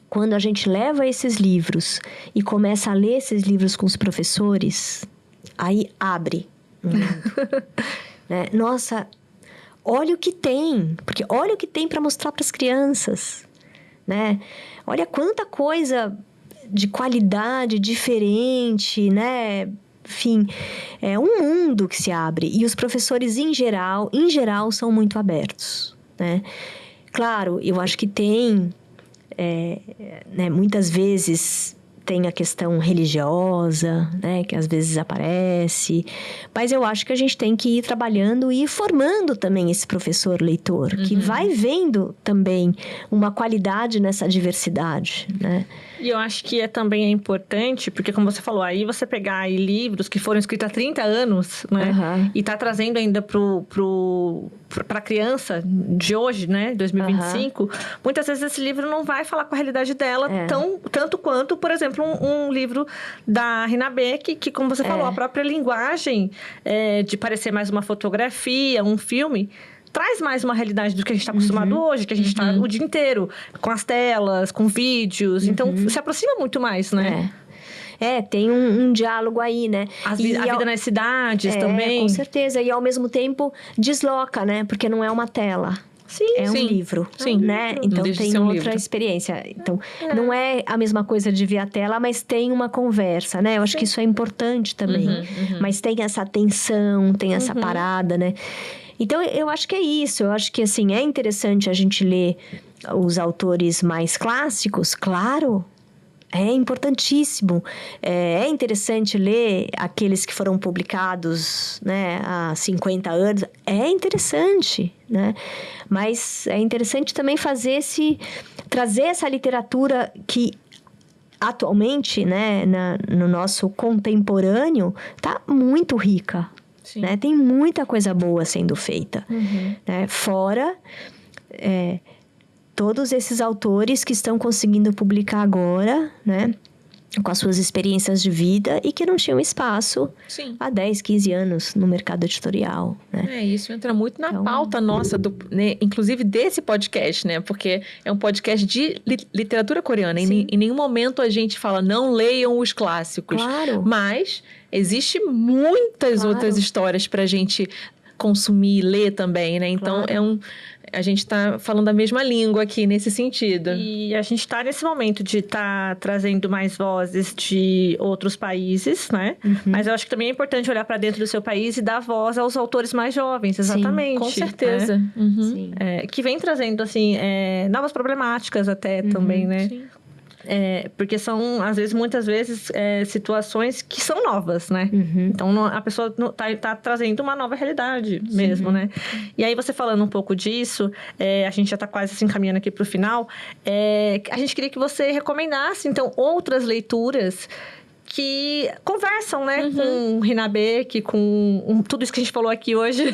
quando a gente leva esses livros e começa a ler esses livros com os professores, aí abre. Né? Nossa, olha o que tem, porque olha o que tem para mostrar para as crianças, né? Olha quanta coisa de qualidade diferente, né? Enfim, é um mundo que se abre e os professores em geral são muito abertos, né? Claro, eu acho que tem, né, muitas vezes tem a questão religiosa, né, que às vezes aparece, mas eu acho que a gente tem que ir trabalhando e ir formando também esse professor leitor, que vai vendo também uma qualidade nessa diversidade, né? E eu acho que também é importante, porque como você falou, aí você pegar aí livros que foram escritos há 30 anos, né? E tá trazendo ainda pra criança de hoje, né? 2025, muitas vezes esse livro não vai falar com a realidade dela tanto quanto, por exemplo, um livro da Rina Beck, que como você falou, a própria linguagem de parecer mais uma fotografia, um filme... traz mais uma realidade do que a gente está acostumado hoje, que a gente está o dia inteiro com as telas, com vídeos. Então, se aproxima muito mais, né? Tem um diálogo aí, né? A vida nas cidades também. Com certeza. E, ao mesmo tempo, desloca, né? Porque não é uma tela. Sim, um livro, né? Então, tem outra experiência. Então, não é a mesma coisa de ver a tela, mas tem uma conversa, né? Eu acho que isso é importante também. Mas tem essa tensão, tem essa parada, né? Então, eu acho que é isso. Eu acho que, assim, é interessante a gente ler os autores mais clássicos, claro. É importantíssimo. É interessante ler aqueles que foram publicados, né, há 50 anos. É interessante, né? Mas é interessante também trazer essa literatura que atualmente, né, no nosso contemporâneo, tá muito rica. Sim. Né? Tem muita coisa boa sendo feita. Né? Fora todos esses autores que estão conseguindo publicar agora, né? Com as suas experiências de vida e que não tinham espaço Sim. há 10, 15 anos no mercado editorial, né? Isso entra muito na Então, pauta nossa, né, inclusive desse podcast, né? Porque é um podcast de literatura coreana. Em nenhum momento a gente fala, não leiam os clássicos. Claro. Mas existe muitas outras histórias pra gente consumir e ler também, né? Então, a gente tá falando a mesma língua aqui nesse sentido. E a gente tá nesse momento de estar trazendo mais vozes de outros países, né? Mas eu acho que também é importante olhar para dentro do seu país e dar voz aos autores mais jovens, exatamente. Com certeza. Né? Sim. Que vem trazendo, assim, novas problemáticas até também, né? Sim. Porque são, às vezes, muitas vezes, situações que são novas, né? Então, a pessoa tá trazendo uma nova realidade mesmo, né? E aí, você falando um pouco disso, a gente já tá quase se encaminhando aqui pro final, a gente queria que você recomendasse, então, outras leituras que conversam, né? Com Rinabek, com tudo isso que a gente falou aqui hoje.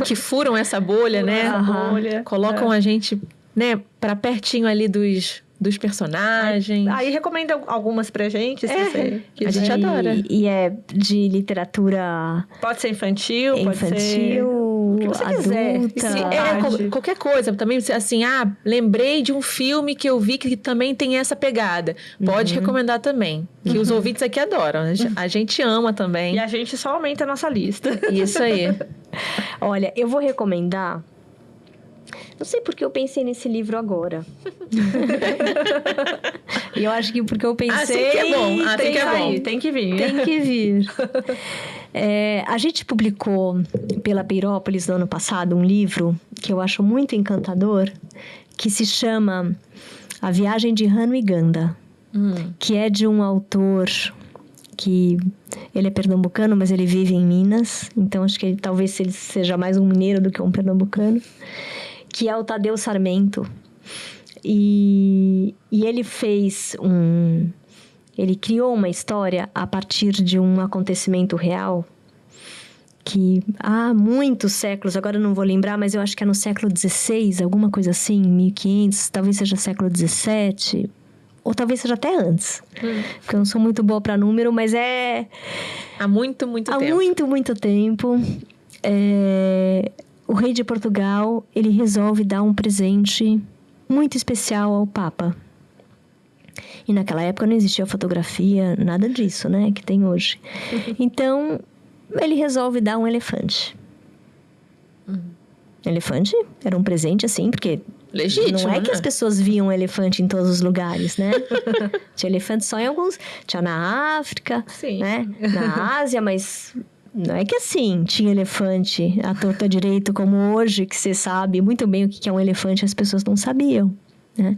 Que furam essa bolha, né? Essa bolha. Colocam a gente, né, pra pertinho ali dos personagens. Aí recomenda algumas pra gente, se você quiser. A gente adora. E é de literatura Pode ser infantil, pode ser... o que você adulta. quiser. Qualquer coisa. Também, assim, lembrei de um filme que eu vi que também tem essa pegada. Pode recomendar também. Que os ouvintes aqui adoram. A gente ama também. E a gente só aumenta a nossa lista. Isso aí. Olha, eu vou recomendar... Não sei porque eu pensei nesse livro agora. E eu acho que porque eu pensei... Assim que é bom. Assim que é bom. Tem que vir. Tem que vir. A gente publicou pela Peirópolis no ano passado um livro que eu acho muito encantador, que se chama A Viagem de Hano e Ganda, que é de um autor que ele é pernambucano, mas ele vive em Minas. Então, acho que talvez ele seja mais um mineiro do que um pernambucano, que é o Tadeu Sarmento. E ele fez ele criou uma história a partir de um acontecimento real que há muitos séculos, agora eu não vou lembrar, mas eu acho que é no século XVI, alguma coisa assim, 1500, talvez seja século XVII, ou talvez seja até antes. Porque eu não sou muito boa para número, mas há muito tempo. Há muito tempo. O rei de Portugal, ele resolve dar um presente muito especial ao Papa. E naquela época não existia fotografia, nada disso, né? Que tem hoje. Então, ele resolve dar um elefante. Elefante era um presente, assim, porque... Legítimo, não é né? que as pessoas viam elefante em todos os lugares, né? Tinha elefante só em alguns... Tinha na África, Sim. né? Na Ásia, mas... Não é que assim, tinha elefante à torta direito, como hoje, que você sabe muito bem o que é um elefante, as pessoas não sabiam, né?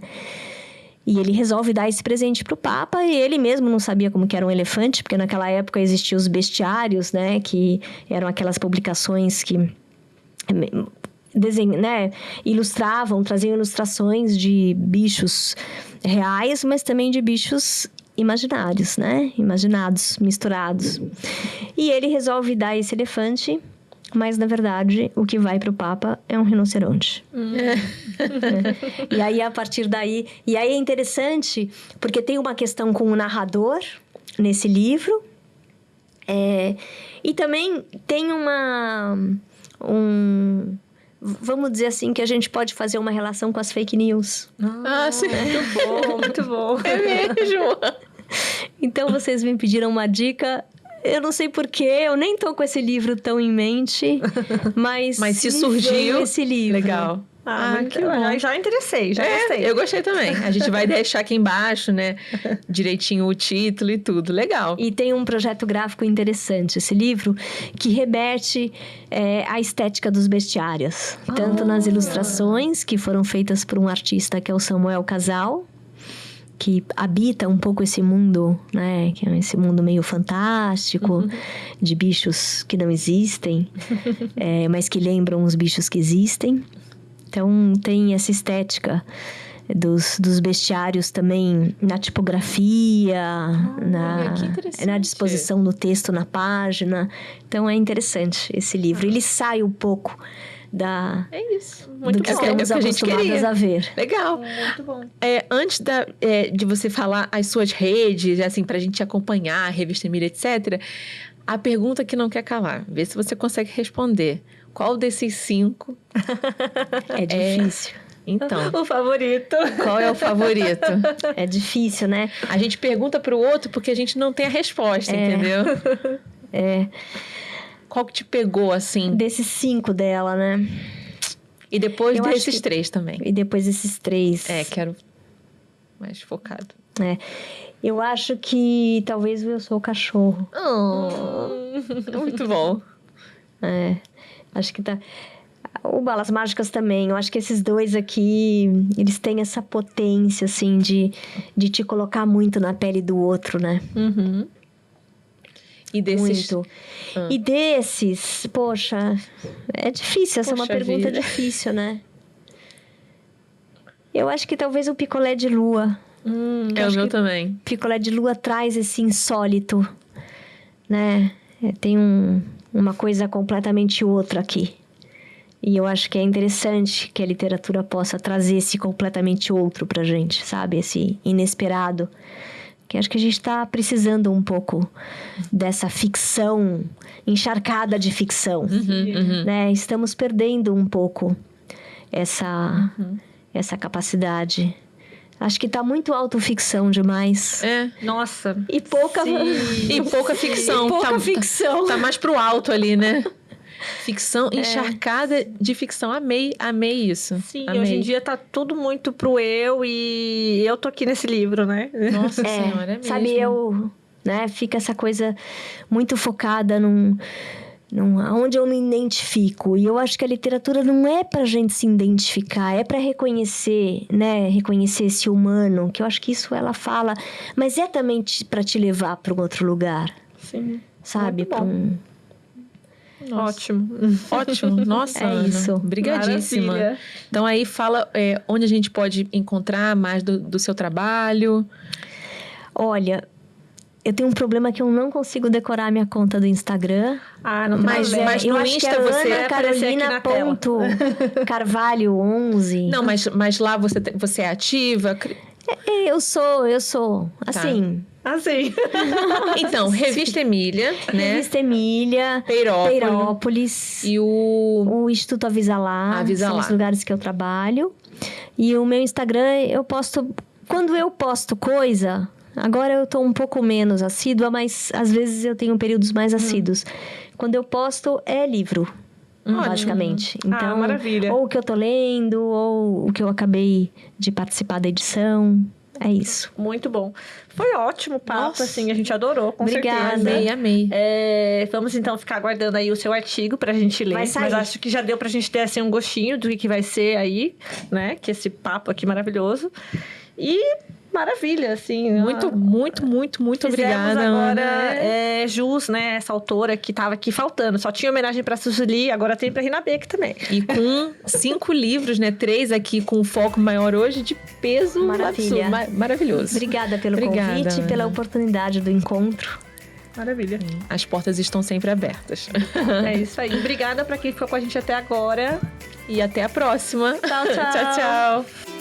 E ele resolve dar esse presente pro Papa, e ele mesmo não sabia como que era um elefante, porque naquela época existiam os bestiários, né? Que eram aquelas publicações que... né, ilustravam, traziam ilustrações de bichos reais, mas também de bichos imaginários, né? Imaginados, misturados. E ele resolve dar esse elefante, mas na verdade o que vai pro Papa é um rinoceronte. E aí a partir daí... E aí é interessante, porque tem uma questão com o narrador nesse livro, e também tem vamos dizer assim, que a gente pode fazer uma relação com as fake news. Sim. Muito bom. É mesmo. Então, vocês me pediram uma dica. Eu não sei porquê, eu nem tô com esse livro tão em mente, mas se surgiu, esse livro. Legal. Que bom. Já interessei, já gostei. Eu gostei também. A gente vai deixar aqui embaixo, né? Direitinho o título e tudo. Legal. E tem um projeto gráfico interessante, esse livro, que remete à estética dos bestiários. Tanto nas ilustrações, que foram feitas por um artista que é o Samuel Casal, que habita um pouco esse mundo, né? Que é esse mundo meio fantástico, de bichos que não existem, mas que lembram os bichos que existem. Então, tem essa estética dos bestiários também na tipografia, que interessante. na disposição do texto na página. Então é interessante esse livro. Ele sai um pouco É isso. Muito do que bom. estamos É o que a gente acostumadas queria. a ver. Legal. Muito bom. Antes de você falar as suas redes, assim, pra gente acompanhar a Revista Emília, etc., a pergunta que não quer calar. Vê se você consegue responder. Qual desses 5 É difícil. Então, O favorito. qual é o favorito? É difícil, né? A gente pergunta pro outro porque a gente não tem a resposta, entendeu? Qual que te pegou, assim? Desses 5 dela, né? E depois Eu acho desses que- 3 também. E depois esses 3. Quero mais focado. Eu acho que talvez o Eu Sou o Cachorro. Muito bom. Acho que tá... O Balas Mágicas também. Eu acho que esses 2 aqui, eles têm essa potência, assim, de te colocar muito na pele do outro, né? Uhum. E desses... Muito. E desses, poxa, é difícil. Essa é uma Poxa pergunta vida. difícil, né? Eu acho que talvez o Picolé de Lua. É o acho meu que- também. Picolé de Lua traz esse insólito, né? Tem uma coisa completamente outra aqui. E eu acho que é interessante que a literatura possa trazer esse completamente outro pra gente, sabe? Esse inesperado. Que acho que a gente tá precisando um pouco dessa ficção, encharcada de ficção, né? Estamos perdendo um pouco essa capacidade. Acho que tá muito autoficção demais. Nossa. E pouca... E pouca ficção. E pouca Tá- ficção. Tá mais pro alto ali, né? Ficção encharcada de ficção. Amei isso. Sim, Amei. hoje em dia tá tudo muito pro eu e eu tô aqui nesse livro, né? Nossa Senhora, é mesmo. Sabe, né? Fica essa coisa muito focada onde eu me identifico. E eu acho que a literatura não é pra gente se identificar, é pra reconhecer, né? Reconhecer esse humano, que eu acho que isso ela fala, mas é também pra te levar pra um outro lugar, Sim. sabe? Muito bom. Pra um... Ótimo. Ótimo. Nossa, É Ana. isso. Obrigadíssima. Maravilha. Então aí fala onde a gente pode encontrar mais do seu trabalho. Olha, eu tenho um problema que eu não consigo decorar a minha conta do Instagram. Ah, não tem Mas- problema. mas eu no acho Insta que é você Ana vai aparecer aqui na tela. Carvalho 11. Não, mas lá você é ativa. Eu sou. Assim, Assim. Então, Revista Emília, né? Revista Emília, Peirópolis, E o... o Instituto Avisalá, Avisalá. são os lugares que eu trabalho. E o meu Instagram, eu posto... Quando eu posto coisa... Agora eu tô um pouco menos assídua, mas às vezes eu tenho períodos mais assíduos. Quando eu posto, é livro, basicamente. Então, maravilha. ou o que eu tô lendo, ou o que eu acabei de participar da edição. É isso. Muito bom. Foi ótimo o papo, Nossa. assim, a gente adorou, com Obrigada. certeza. Amei. Vamos então ficar aguardando aí o seu artigo pra gente ler. Vai sair. Mas acho que já deu pra gente ter assim um gostinho do que vai ser aí, né? Que esse papo aqui maravilhoso. E maravilha, assim. Muito Fizemos obrigada, agora Ana. jus, né? Essa autora que tava aqui faltando. Só tinha homenagem pra Suzili, agora tem pra Rina Beck também. E com 5 livros, né? 3 aqui com um foco maior hoje, de peso Maravilha. absurdo. Maravilhoso. Obrigada pelo Obrigada, convite, Ana. pela oportunidade do encontro. Maravilha. As portas estão sempre abertas. É isso aí. Obrigada pra quem ficou com a gente até agora. E até a próxima. Tchau, tchau. Tchau, tchau.